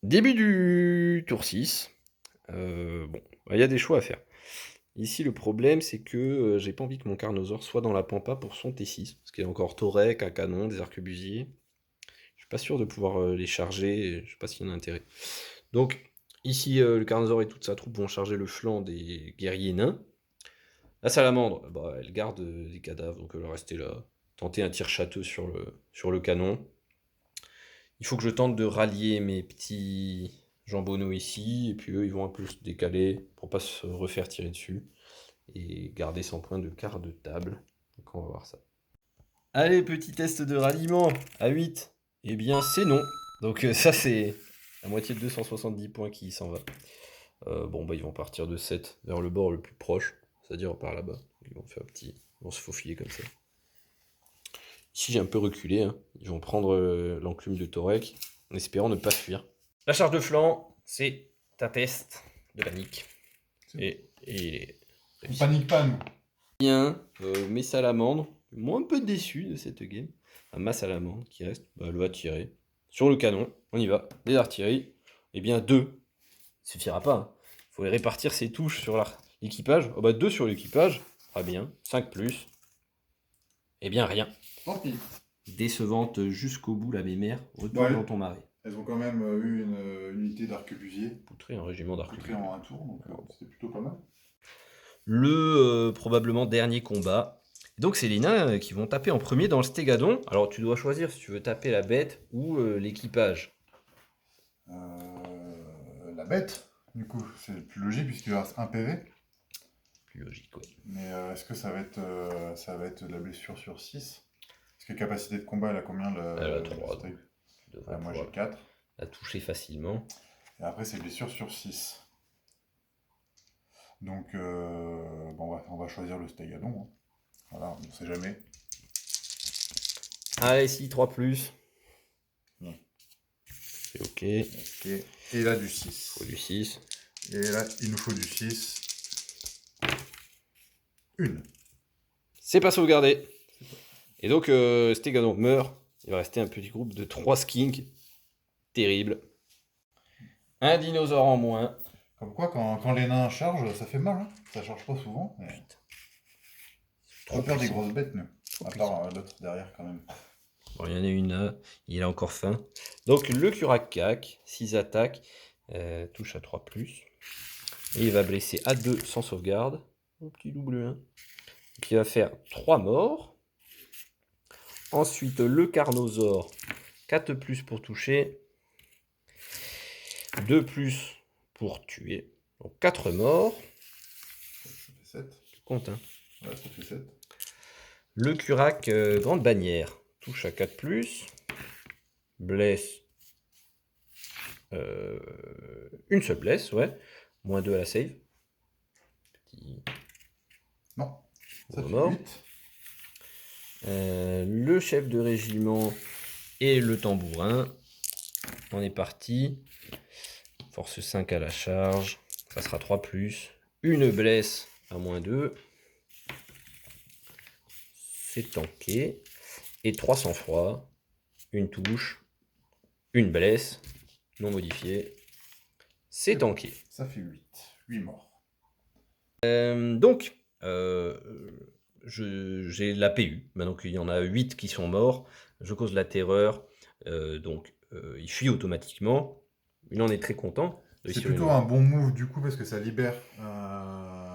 Début du tour 6. Bon, il y a des choix à faire. Ici, le problème, c'est que j'ai pas envie que mon Carnosaure soit dans la pampa pour son T6. Parce qu'il y a encore Torek, un canon, des arquebusiers. Je suis pas sûr de pouvoir les charger. Je sais pas s'il y en a intérêt. Donc, ici, le Carnosaure et toute sa troupe vont charger le flanc des guerriers nains. La salamandre, bah, elle garde des cadavres, donc elle va rester là. Tenter un tir châteux sur le canon. Il faut que je tente de rallier mes petits jambonneaux ici, et puis eux, ils vont un peu se décaler pour pas se refaire tirer dessus, et garder 100 points de quart de table. Donc on va voir ça. Allez, petit test de ralliement à 8. Eh bien, c'est non. Donc ça, c'est la moitié de 270 points qui s'en va. Bon, bah ils vont partir de 7 vers le bord le plus proche, c'est-à-dire par là-bas. Ils vont faire petit, ils vont se faufiler comme ça. Ici, j'ai un peu reculé. Hein. Ils vont prendre l'enclume de Torek, en espérant ne pas fuir. La charge de flanc, c'est un test de panique. Et il est On réussi. panique pas, nous. Bien, mes salamandres, moi un peu déçu de cette game. Enfin, ma salamandre qui reste, bah, elle va tirer sur le canon. On y va, les artilleries. Eh bien, 2. Suffira pas. Hein. Il faut répartir ses touches sur l'équipage. Oh bah 2 sur l'équipage, très bien. 5 plus. Eh bien, rien. Tant pis. Décevante jusqu'au bout, la mémère. Retourne Ouais. dans ton marais. Elles ont quand même eu une unité d'arquebusiers, Poutré un régiment poutré d'arquebusiers. en un tour, donc c'était plutôt pas mal. Le probablement dernier combat. Donc c'est les nains qui vont taper en premier dans le stégadon. Alors tu dois choisir si tu veux taper la bête ou l'équipage. La bête, du coup, c'est le plus logique puisqu'il reste un PV. Plus logique, ouais. Mais est-ce que ça va être de la blessure sur 6? Est-ce que capacité de combat, elle a combien Elle a 3, steak? Tu devrais Moi j'ai pouvoir 4. la toucher facilement. Et après, c'est blessure sur 6. Donc, bon, on va choisir le Stégadon. Hein. Voilà, on ne sait jamais. Allez, si, 3 plus. Non. C'est ok. Ok. Et là, du 6. Faut du 6. Et là, il nous faut du 6. Une. C'est pas sauvegardé. Et donc, Stégadon meurt. Il va rester un petit groupe de 3 skinks. Terrible. Un dinosaure en moins. Comme quoi, quand les nains chargent, ça fait mal. Hein. Ça charge pas souvent. Mais... on va faire des grosses bêtes, nous. À part l'autre derrière, quand même. Bon, il y en a une là, il a encore faim. Donc le Kurakak, 6 attaques, touche à 3+. Et il va blesser à 2 sans sauvegarde. Un petit double 1. Donc il va faire 3 morts. Ensuite le Carnosaure, 4+ pour toucher. 2+ pour tuer. Donc 4 morts. Ça fait 7. Tu comptes, hein. Ouais, ça fait 7. Le Kurak, grande bannière, touche à 4+, blesse, une seule blesse, ouais, -2 à la save. Petit Non. Ça fait mort. 8. Le chef de régiment et le tambourin. On est parti. Force 5 à la charge, ça sera 3+, une blesse à -2. C'est tanké. Et 3 sang-froid, une touche, une blesse, non modifiée. C'est tanké. Ça fait 8. 8 morts. Donc, j'ai la PU. Maintenant qu'il y en a 8 qui sont morts, je cause la terreur. Donc, il fuit automatiquement. Il en est très content. C'est plutôt un bon move du coup parce que ça libère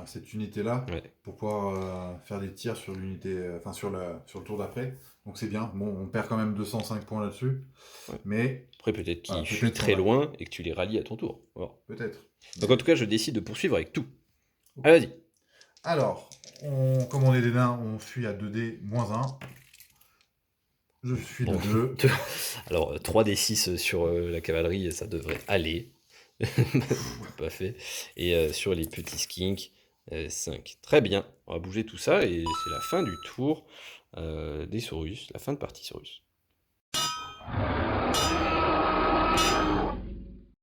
cette unité-là Ouais. pour pouvoir faire des tirs sur l'unité, enfin sur le tour d'après. Donc c'est bien. Bon, on perd quand même 205 points là-dessus, Ouais. mais Après, peut-être qu'il Ah, fuit peut-être très qu'on va- loin et que tu les rallies à ton tour. Voilà. peut-être. Donc, en tout cas, je décide de poursuivre avec tout. Allez, vas-y. Alors, comme on est des nains, on fuit à 2D -1. Je suis de Bon. 2. Alors, 3d6 sur la cavalerie, ça devrait aller. Pas fait. Et sur les petits skinks, 5. Très bien. On va bouger tout ça et c'est la fin du tour des Saurus, la fin de partie Saurus.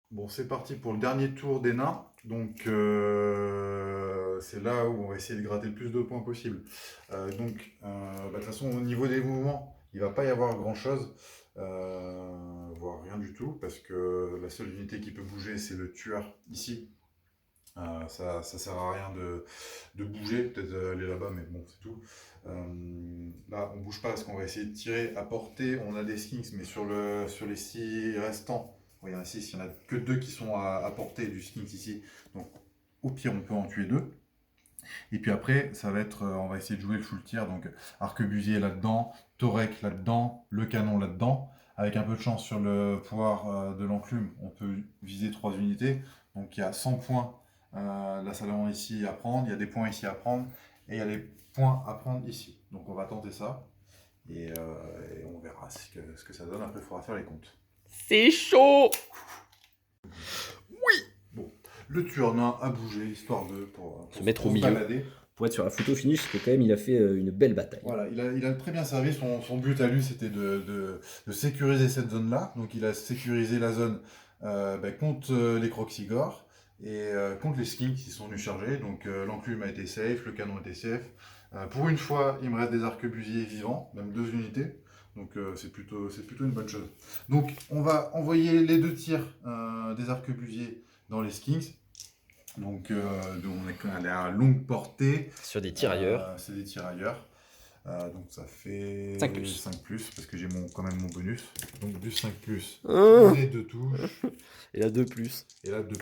Bon, c'est parti pour le dernier tour des nains. Donc, c'est là où on va essayer de gratter le plus de points possible. De toute façon, au niveau des mouvements, il va pas y avoir grand-chose, voire rien du tout, parce que la seule unité qui peut bouger, c'est le tueur ici. Ça sert à rien de bouger, peut-être aller là-bas, mais bon, c'est tout. Là, on bouge pas parce qu'on va essayer de tirer à portée. On a des skinks, mais sur les 6 restants, regarde ici, il n'y en a que 2 qui sont à portée du skinks ici. Donc, au pire, on peut en tuer 2. Et puis après, ça va être, on va essayer de jouer le full tir. Donc, arquebusier là-dedans, Torek là-dedans, le canon là-dedans. Avec un peu de chance sur le pouvoir de l'enclume, on peut viser 3 unités. Donc, il y a 100 points. La salon ici à prendre, il y a des points ici à prendre et il y a des points à prendre ici. Donc on va tenter ça et on verra ce que ça donne. Après il faudra faire les comptes. C'est chaud. Bon, le tueur nain a bougé histoire de pour Se mettre au se milieu. balader. Pour être sur la photo finish, parce que quand même il a fait une belle bataille. Voilà, il a très bien servi. Son but à lui c'était de sécuriser cette zone là. Donc il a sécurisé la zone contre les Croxigores. Et contre les skinks qui sont venus charger, donc l'enclume a été safe, le canon a été safe. Pour une fois, il me reste des arquebusiers vivants, même 2 unités, donc c'est plutôt une bonne chose. Donc on va envoyer les 2 tirs des arquebusiers dans les skinks. Donc on est à longue portée. Sur des tirailleurs. C'est des tirailleurs. Donc ça fait 5+. 5+, parce que j'ai quand même mon bonus. Donc du 5+, Ah. les 2 touches, Et là 2+. et là 2+.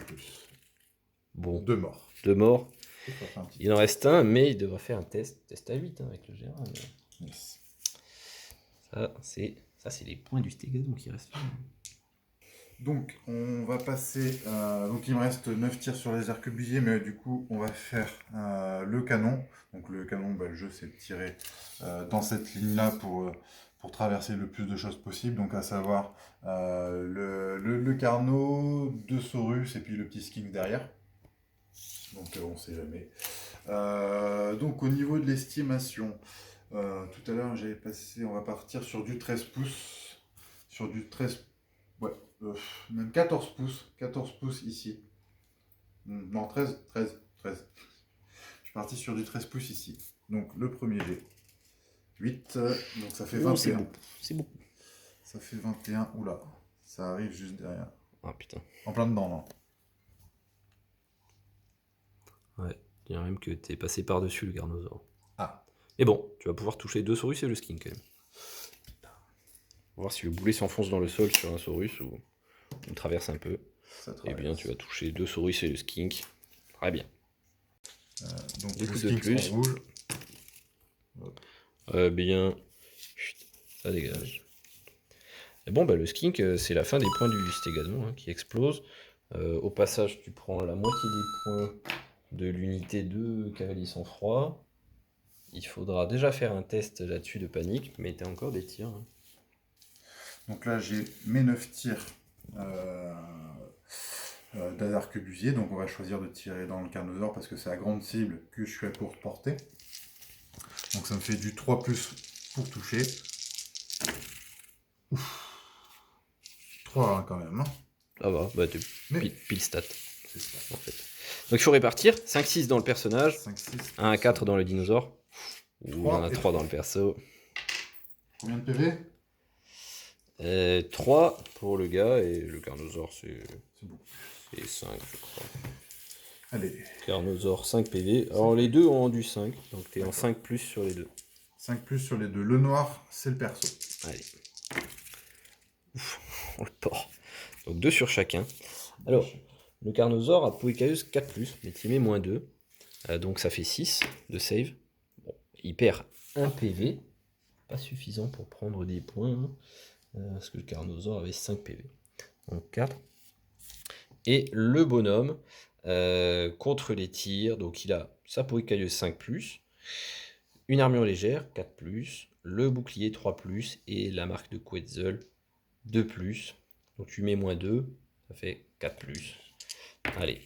Bon, 2 morts. 2 morts. Ça fait un petit Il en reste un, mais il devra faire un test à 8 avec le Gérard. yes. Ça, c'est les points du Stégadon qui restent. Donc, on va passer. Donc, il me reste 9 tirs sur les arquebusiers, mais du coup, on va faire le canon. Donc, le canon, le jeu, c'est de tirer dans cette ligne-là pour traverser le plus de choses possible. Donc, à savoir le Carnot, 2 Saurus et puis le petit skink derrière. Donc, on ne sait jamais. Donc, au niveau de l'estimation, tout à l'heure, j'avais passé. On va partir sur du 13 pouces. Sur du 13. Ouais. Même 14 pouces. 14 pouces ici. Non, 13. Je suis parti sur du 13 pouces ici. Donc, le premier jet. 8. Donc, ça fait 21. C'est beaucoup. Ça fait 21. Oula. Ça arrive juste derrière. Ah putain. En plein dedans, non. Ouais, il y a même que t'es passé par-dessus le Garnosaure. Ah. Mais bon, tu vas pouvoir toucher 2 Saurus et le skin quand même. On va voir si le boulet s'enfonce dans le sol sur un Saurus ou on traverse un peu. Ça Eh traverse. bien, tu vas toucher 2 Saurus et le skink. Très bien. Donc, Des le coups de skink plus. en rouge. Bien. Chut, ça dégage. Et bon, le skink, c'est la fin des points du Stégadon qui explose. Au passage, tu prends la moitié des points de l'unité 2 cavalier sans froid. Il faudra déjà faire un test là-dessus de panique, mais t'as encore des tirs. Donc là, j'ai mes 9 tirs d'arquebusier. Donc on va choisir de tirer dans le Carnosaure parce que c'est la grande cible que je suis à courte portée. Donc ça me fait du 3+ pour toucher. Ouf. 3 hein, quand même. Hein. Ça va, t'es Mais pile stat, c'est ça. en fait. Donc il faut répartir 5-6 dans le personnage, 5, 6. 1 à 4 dans le dinosaure. Ou il y en a 3 3 dans le perso. Combien de PV? 3 pour le gars et le Carnosaure c'est C'est beaucoup. 5 je crois. Allez, Carnosaure 5 PV. Alors les deux ont du 5, donc t'es en 5+ sur les deux. 5+ sur les deux. Le noir, c'est le perso. Allez. Ouf, on le porte. Donc 2 sur chacun. Alors, le Carnosaure a Poécaeuse 4+, mais tu mets -2. Donc ça fait 6 de save. Bon, il perd 1 PV. Pas suffisant pour prendre des points. Hein, parce que le Carnosaure avait 5 PV. Donc 4. Et le bonhomme, contre les tirs, donc il a sa Poécaeuse 5+, une armure légère 4+, le bouclier 3+, et la marque de Quetzal 2+. Donc tu mets -2, ça fait 4+. Allez.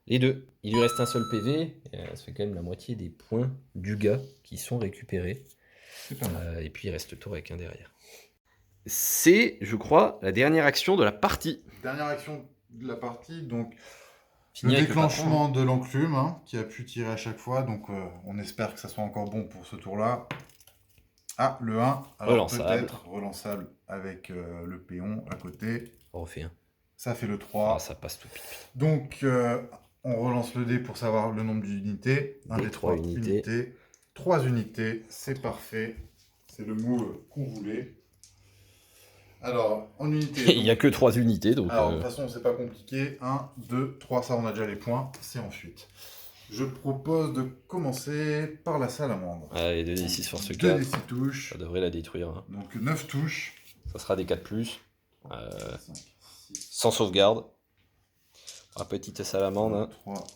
Les deux. Il lui reste un seul PV. Ça fait quand même la moitié des points du gars qui sont récupérés. C'est pas mal. Et puis il reste Torek derrière. C'est, je crois, la dernière action de la partie. Dernière action de la partie, donc Fini le avec déclenchement de l'enclume, qui a pu tirer à chaque fois, donc on espère que ça soit encore bon pour ce tour-là. Ah, le 1. Alors Relançable. peut-être relançable avec le péon à côté. On refait un. Ça fait le 3. Ah, ça passe tout pile. Donc, on relance le dé pour savoir le nombre d'unités. Un Des des trois 3 unités. unités. 3 unités, c'est parfait. C'est le move qu'on voulait. Alors, en unité. Il n'y a que 3 unités, donc... Alors, de toute façon, c'est pas compliqué. 1, 2, 3, ça, on a déjà les points. C'est ensuite. Je propose de commencer par la salamandre. Allez, 2d6 force 2 4. des 6 touches. Ça devrait la détruire. Hein. Donc, 9 touches. Ça sera des 4+. 5, 6, Sans sauvegarde. La petite salamandre. Hein. 3.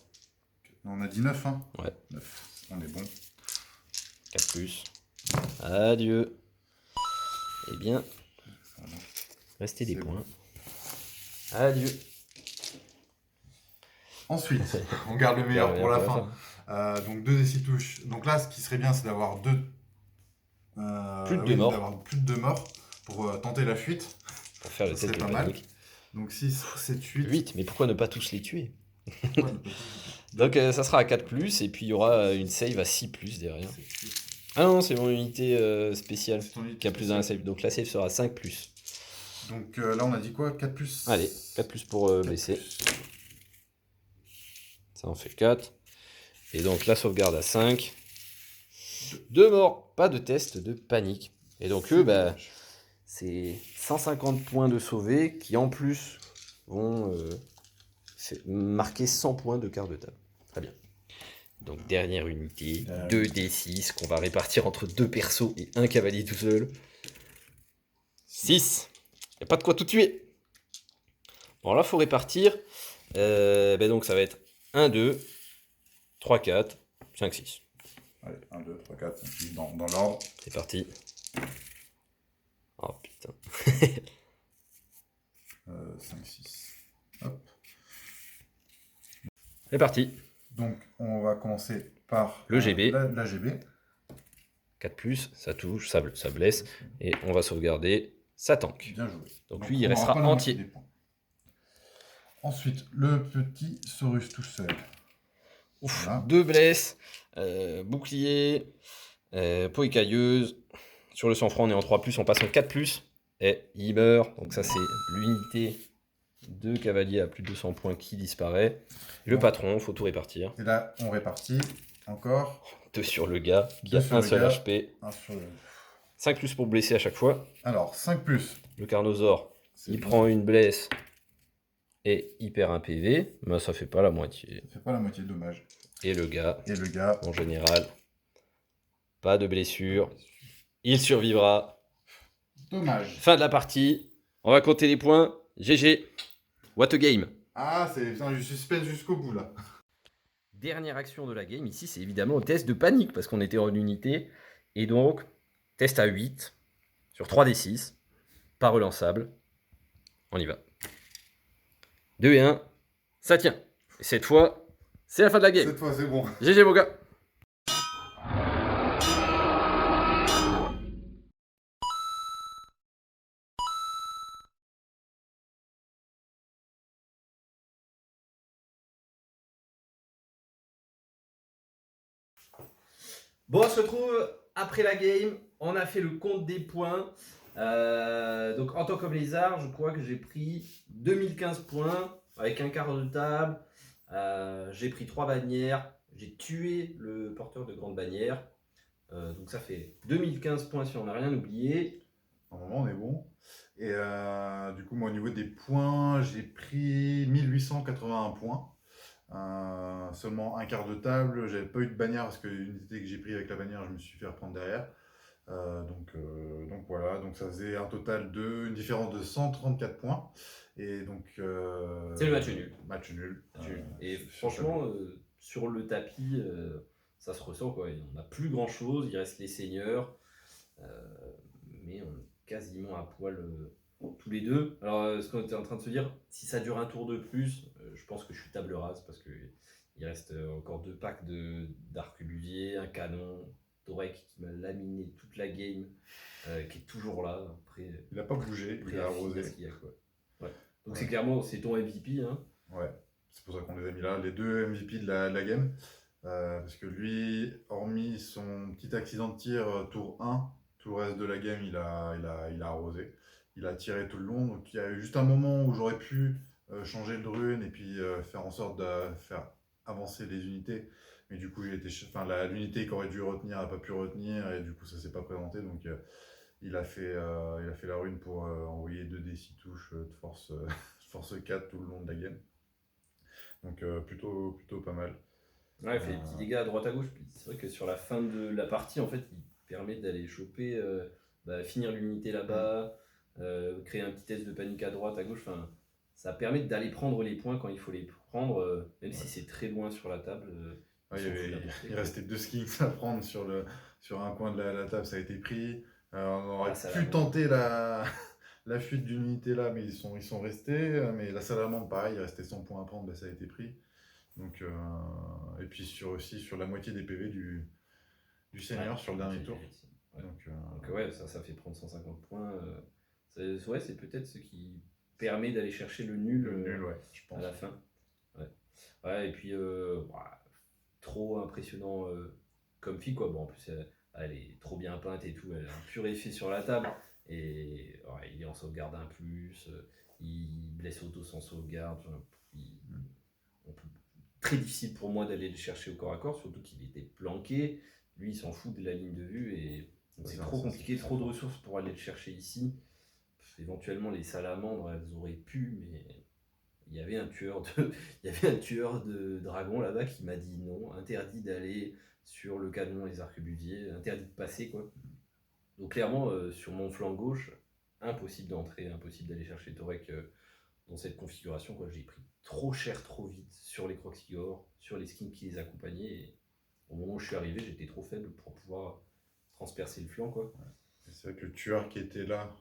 On a dit 9, hein. Ouais. 9. On est bon. 4+. Adieu. Eh bien, restez des C'est points. Adieu. Ensuite, on garde le meilleur pour la fin. fin. Donc 2 des 6 touches. Donc là, ce qui serait bien, c'est d'avoir Plus de 2 morts. D'avoir plus de 2 morts pour tenter la fuite. Pour faire le Ça test de serait pas mal. panique. Donc 6, 7, 8. 8, mais pourquoi ne pas tous les tuer? Donc ça sera à 4+, et puis il y aura une save à 6+, derrière. Ah non, c'est mon unité spéciale qui a plus d'un save. Donc la save sera 5+. Donc là, on a dit quoi? 4 plus. Allez, 4+ pour blesser. Ça en fait 4. Et donc la sauvegarde à 5. 2 morts, pas de test de panique. Et donc eux, bah, c'est 150 points de sauvé qui en plus vont marquer 100 points de quart de table. Très bien. Donc dernière unité, 2d6 qu'on va répartir entre 2 persos et un cavalier tout seul. 6. Il n'y a pas de quoi tout tuer. Bon là, il faut répartir. Donc ça va être 1, 2, 3, 4, 5, 6. Allez, 1, 2, 3, 4, 5, 6, dans l'ordre. C'est parti. Oh putain. 5, 6. Hop. C'est parti. Donc, on va commencer par Le GB. La GB. 4+, ça touche, ça blesse. Et on va sauvegarder, ça tank. Bien joué. Donc lui, il on aura restera pas la moitié entier. des points. Ensuite, le petit Saurus tout seul. Ouf, Voilà. 2 blesses, bouclier, peau écailleuse. Sur le sang-froid, on est en 3+, on passe en 4+. Et il meurt. Donc ça, c'est l'unité de cavalier à plus de 200 points qui disparaît. Le Bon. patron, faut tout répartir. Et là, on répartit encore. 2 sur le gars, qui Deux a sur un le seul gars. HP. 1 sur le... 5+ pour blesser à chaque fois. Alors, 5 plus. Le carnosaure, il prend une blesse et il perd un PV, mais ça fait pas la moitié. Ça fait pas la moitié de dommage. Et le gars, Et le gars, en général, pas de blessure. Il survivra. dommage. Fin de la partie. On va compter les points. GG. What a game. Ah, c'est du suspense jusqu'au bout, là. Dernière action de la game, ici, c'est évidemment le test de panique, parce qu'on était en unité. Et donc, test à 8 sur 3d6, pas relançable. On y va. 2 et 1, ça tient. Et cette fois, c'est la fin de la game. Cette fois, c'est bon. GG mon gars. Bon, on se retrouve après la game. On a fait le compte des points. Donc, en tant que lézard, je crois que j'ai pris 2015 points avec un quart de table. J'ai pris 3 bannières. J'ai tué le porteur de grande bannière. Donc, ça fait 2015 points si on n'a rien oublié. Normalement, on est bon. Et du coup, moi, au niveau des points, j'ai pris 1881 points. Seulement un quart de table. J'avais pas eu de bannière parce que l'unité que j'ai pris avec la bannière, je me suis fait reprendre derrière. Donc voilà, donc ça faisait un total une différence de 134 points. Et donc. C'est le match nul. Match nul. Et sur franchement, sur le tapis, ça se ressent quoi. On n'a plus grand chose. Il reste les seigneurs. Mais on est quasiment à poil tous les deux. Alors, ce qu'on était en train de se dire, si ça dure un tour de plus, je pense que je suis table rase parce qu'il reste encore 2 packs d'arquebusier, un canon, Torek qui m'a laminé toute la game, qui est toujours là. Après, Il n'a pas bougé, il a arrosé. Ouais. Donc, c'est clairement c'est ton MVP. Hein. Ouais, c'est pour ça qu'on les a mis là, les 2 MVP de la game. Parce que lui, hormis son petit accident de tir tour 1, tout le reste de la game, il a arrosé. Il a tiré tout le long. Donc il y a eu juste un moment où j'aurais pu changer de rune et puis faire en sorte de faire avancer les unités. Mais du coup, l'unité qui aurait dû retenir n'a pas pu retenir et du coup, ça s'est pas présenté. Donc il a fait la rune pour envoyer 2d6 touches de force, force 4 tout le long de la game. Donc plutôt pas mal. Ouais, il fait des petits dégâts à droite à gauche. Puis c'est vrai que sur la fin de la partie, en fait, il permet d'aller choper, finir l'unité là-bas, créer un petit test de panique à droite, à gauche. Enfin, ça permet d'aller prendre les points quand il faut les prendre, même si c'est très loin sur la table. Ouais, il restait 2 skins à prendre sur un coin de la table, ça a été pris. On aurait pu tenter la fuite d'une unité là, mais ils sont restés. Mais la salamandre, pareil, il restait 100 points à prendre, ça a été pris. Donc, et puis aussi sur la moitié des PV du seigneur sur le dernier tour. Ouais. Donc ouais, ça fait prendre 150 points. C'est peut-être ce qui permet d'aller chercher le nul, ouais, je pense. À la fin. Ouais, et puis trop impressionnant comme fille, quoi. Bon, en plus, elle est trop bien peinte et tout, elle a un pur effet sur la table. Et ouais, il est en sauvegarde un plus, il blesse auto sans sauvegarde. Très difficile pour moi d'aller le chercher au corps à corps, surtout qu'il était planqué. Lui, il s'en fout de la ligne de vue et c'est trop compliqué, trop de ressources pour aller le chercher ici. Éventuellement, les salamandres, elles auraient pu, mais il y avait un tueur de dragon là-bas qui m'a dit non, interdit d'aller sur le canon, les arquebusiers, interdit de passer, quoi. Donc clairement, sur mon flanc gauche, impossible d'entrer, impossible d'aller chercher Torek dans cette configuration, quoi. J'ai pris trop cher trop vite sur les Croxigor, sur les skins qui les accompagnaient. Et au moment où je suis arrivé, j'étais trop faible pour pouvoir transpercer le flanc, quoi. C'est vrai que le tueur qui était là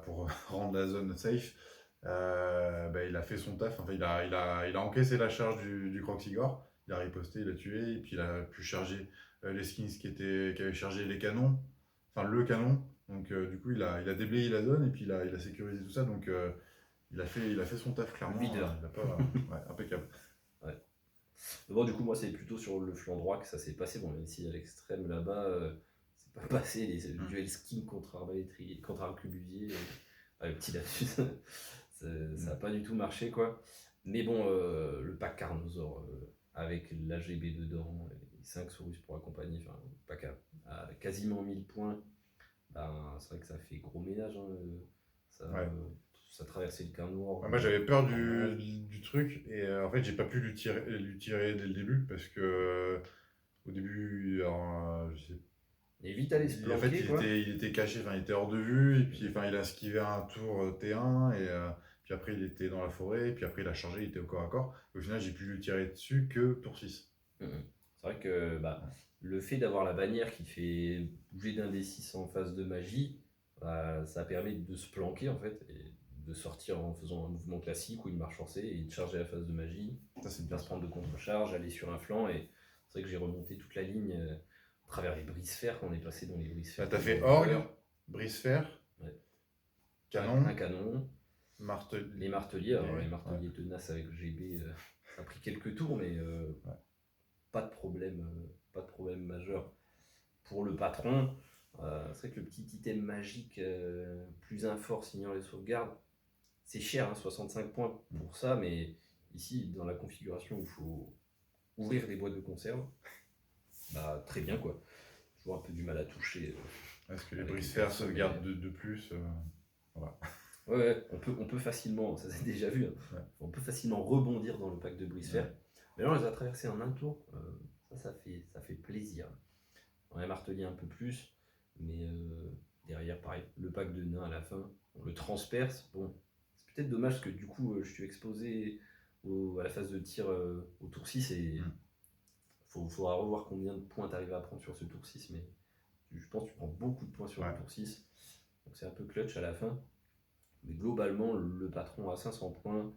pour rendre la zone safe, il a fait son taf. Enfin, il a encaissé la charge du Croxigor, il a riposté, il a tué, et puis il a pu charger les skins qui avaient chargé les canons, enfin le canon. Donc du coup, il a déblayé la zone et puis il a sécurisé tout ça. Donc il a fait son taf clairement. Leader. Impeccable. Ouais. Mais bon, du coup, moi, c'est plutôt sur le flanc droit que ça s'est passé. Bon, même si à l'extrême là-bas, c'est pas passé les duels skin contre arbalétrier, contre arquebusier. Le petit lapsus, ça n'a pas du tout marché, quoi. Mais bon, le pack Carnosaur avec l'AGB dedans, et 5 Saurus pour accompagner, enfin, pack à quasiment 1000 points, c'est vrai que ça fait gros ménage. Ça traversait le Carnosaur. Ouais, moi j'avais peur du truc et en fait j'ai pas pu lui tirer dès le début parce que au début je sais. Il est vite allé se planquer, en fait il était caché, il était hors de vue et puis il a esquivé un tour T1 et puis après il était dans la forêt et puis après il a chargé, il était au corps à corps. Et au final j'ai pu lui tirer dessus que tour 6. C'est vrai que le fait d'avoir la bannière qui fait bouger d'un des 6 en phase de magie, ça permet de se planquer en fait et de sortir en faisant un mouvement classique ou une marche forcée et de charger la phase de magie, Ça c'est bien se prendre de contre-charge, aller sur un flanc. Et c'est vrai que j'ai remonté toute la ligne à travers les brise-fer quand on est passé dans les brise-fer. T'as fait orgue, brise-fer, canon, un canon, marteau. les marteliers. Alors les marteliers tenaces avec GB, ça a pris quelques tours, mais pas de problème majeur pour le patron. C'est vrai que le petit item magique plus un fort signant les sauvegardes, c'est cher, 65 points pour ça, mais ici dans la configuration où il faut ouvrir des boîtes de conserve, très bien, quoi. Toujours un peu du mal à toucher. Est-ce que les brise-fer sauvegardent de plus voilà. Ouais, on peut facilement, ça s'est déjà vu, on peut facilement rebondir dans le pack de brise-fer. Mais là on les a traversés en un tour, ça fait plaisir. On a martelé un peu plus, mais derrière pareil, le pack de nains à la fin, on le transperce. Bon, c'est peut-être dommage parce que du coup je suis exposé à la phase de tir au tour 6 et faudra revoir combien de points tu arrives à prendre sur ce tour 6, mais je pense que tu prends beaucoup de points sur le tour 6, donc c'est un peu clutch à la fin. Mais globalement, le patron à 500 points,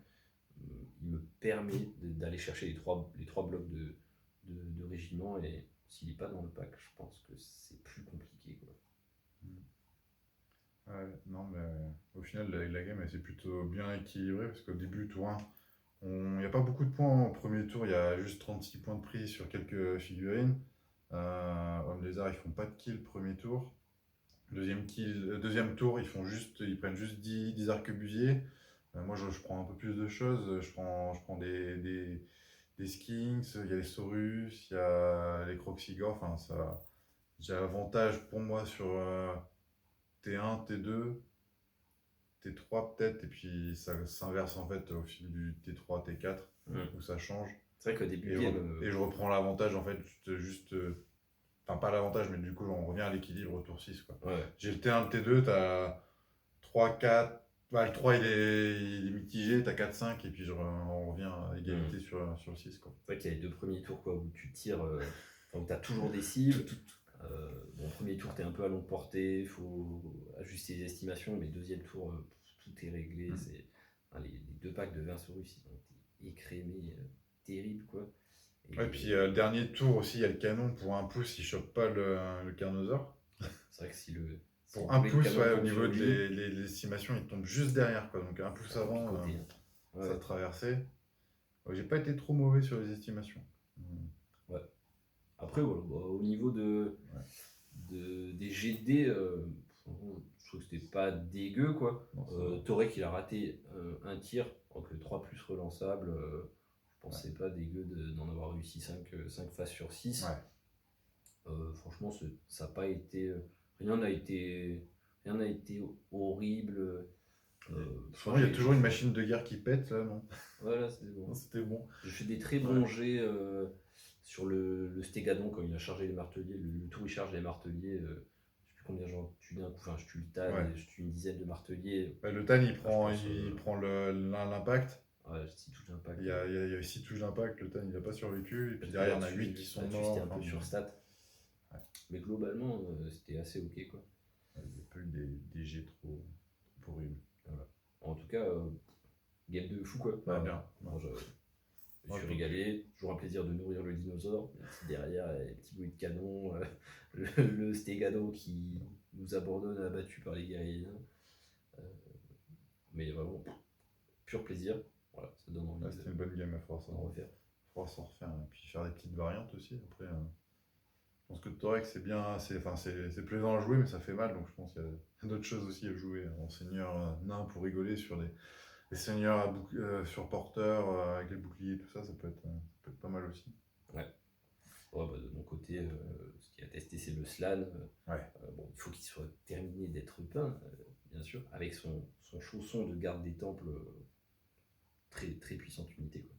il me permet d'aller chercher les trois blocs de régiment, et s'il n'est pas dans le pack, je pense que c'est plus compliqué, quoi. Non, mais au final, la game elle s'est plutôt bien équilibrée parce qu'au début, tour 1, il n'y a pas beaucoup de points au premier tour, il y a juste 36 points de prise sur quelques figurines. Hommes lézards, ils font pas de kill premier tour. Deuxième tour, ils prennent juste 10 arquebusiers. Moi, je prends un peu plus de choses. Je prends des Skinks, il y a les Saurus, il y a les Croxigor. Enfin, j'ai avantage pour moi sur T1, T2, T3 peut-être. Et puis ça s'inverse en fait au fil du T3, T4 où ça change. C'est vrai qu'au début, Et je reprends l'avantage en fait enfin pas l'avantage, mais du coup on revient à l'équilibre au tour 6 quoi. ouais. J'ai le T1, le T2, t'as 3, 4, le 3 il est mitigé, t'as 4, 5 et puis on revient à égalité sur le 6 quoi. C'est vrai qu'il y a les 2 premiers tours quoi, où tu tires, où tu as toujours des cibles. Bon, premier tour, tu es un peu à longue portée, il faut ajuster les estimations, mais deuxième tour, tout est réglé. Les 2 packs de Vincerus, ils ont été écrémés, terrible quoi. Et puis le dernier tour aussi, il y a le canon pour un pouce, il chope pas le Carnosaur. C'est vrai que si Pour un pouce, au niveau de l'estimation, il tombe juste derrière quoi. Donc un pouce avant, ça a traversé. J'ai pas été trop mauvais sur les estimations. Après, voilà, au niveau des GD, je trouve que c'était pas dégueu quoi. Torek il a raté un tir, donc le 3 plus relançable. Je pensais pas dégueu d'en avoir réussi 5 faces sur 6. Franchement, ça n'a pas été. Rien n'a été horrible. Il y a toujours une machine de guerre qui pète là, non? Voilà, c'était bon. C'était bon. J'ai fait des très bons jets sur le Stégadon quand il a chargé les marteliers. Le tour il charge les marteliers. Je sais plus combien j'en tue d'un coup. Enfin, je tue le Tan et je tue une dizaine de marteliers. Le Tan il prend l'impact. Ouais, 6 touches d'impact. Il y a 6 touches d'impact, le Tan il n'a pas survécu. Et puis derrière, il y en a 8 qui sont morts. C'était un peu sur stat. Mais globalement, c'était assez ok quoi. Il n'y a pas eu des jets trop horribles. Voilà. En tout cas, game de fou quoi. Bien. Bon, je suis régalé, toujours un plaisir de nourrir le dinosaure. Derrière, les petits bruits de canon, le Stegado qui nous abandonne abattu par les guerriers. Mais vraiment, pur plaisir. Voilà, ça donne envie. C'était une bonne game à force. En refaire. Il faudra s'en refaire. Et puis faire des petites variantes aussi. Après, je pense que Torek c'est bien, c'est plaisant à jouer, mais ça fait mal. Donc je pense qu'il y a d'autres choses aussi à jouer en seigneur nain pour rigoler sur les seigneurs sur porteur avec les boucliers et tout ça, ça peut être pas mal aussi. Ouais. De mon côté, ce qui a testé c'est le Slan. Bon, il faut qu'il soit terminé d'être peint, bien sûr, avec son chausson de garde des temples, très, très puissante unité quoi.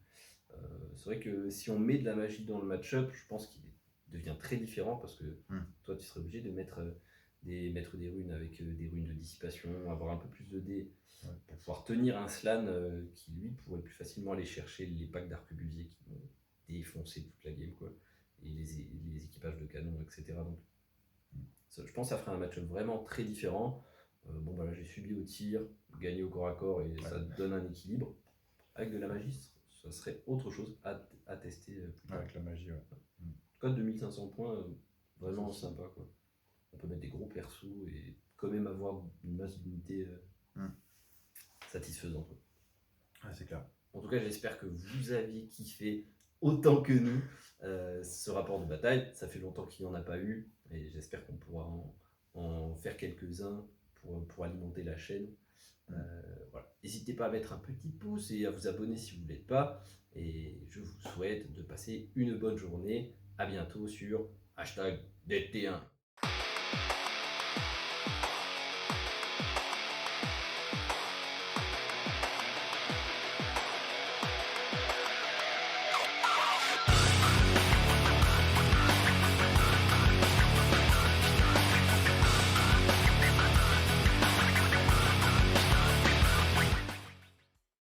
C'est vrai que si on met de la magie dans le match-up, je pense qu'il devient très différent parce que toi tu serais obligé de mettre des runes avec des runes de dissipation, avoir un peu plus de dés pour pouvoir tenir un Slan qui lui pourrait plus facilement aller chercher les packs d'arquebusiers qui vont défoncer toute la game quoi, et les équipages de canons etc. Donc je pense que ça ferait un match-up vraiment très différent. J'ai subi au tir, gagné au corps à corps et ça donne un équilibre. Avec de la magie, ça serait autre chose à tester plus tard. Avec la magie, Code de 1500 points, vraiment sympa quoi. On peut mettre des gros persos et quand même avoir une masse d'unités satisfaisante. Ouais, c'est clair. En tout cas, j'espère que vous aviez kiffé autant que nous ce rapport de bataille. Ça fait longtemps qu'il n'y en a pas eu et j'espère qu'on pourra en faire quelques-uns pour alimenter la chaîne. Voilà. N'hésitez pas à mettre un petit pouce et à vous abonner si vous ne l'êtes pas. Et je vous souhaite de passer une bonne journée. À bientôt sur #DT1.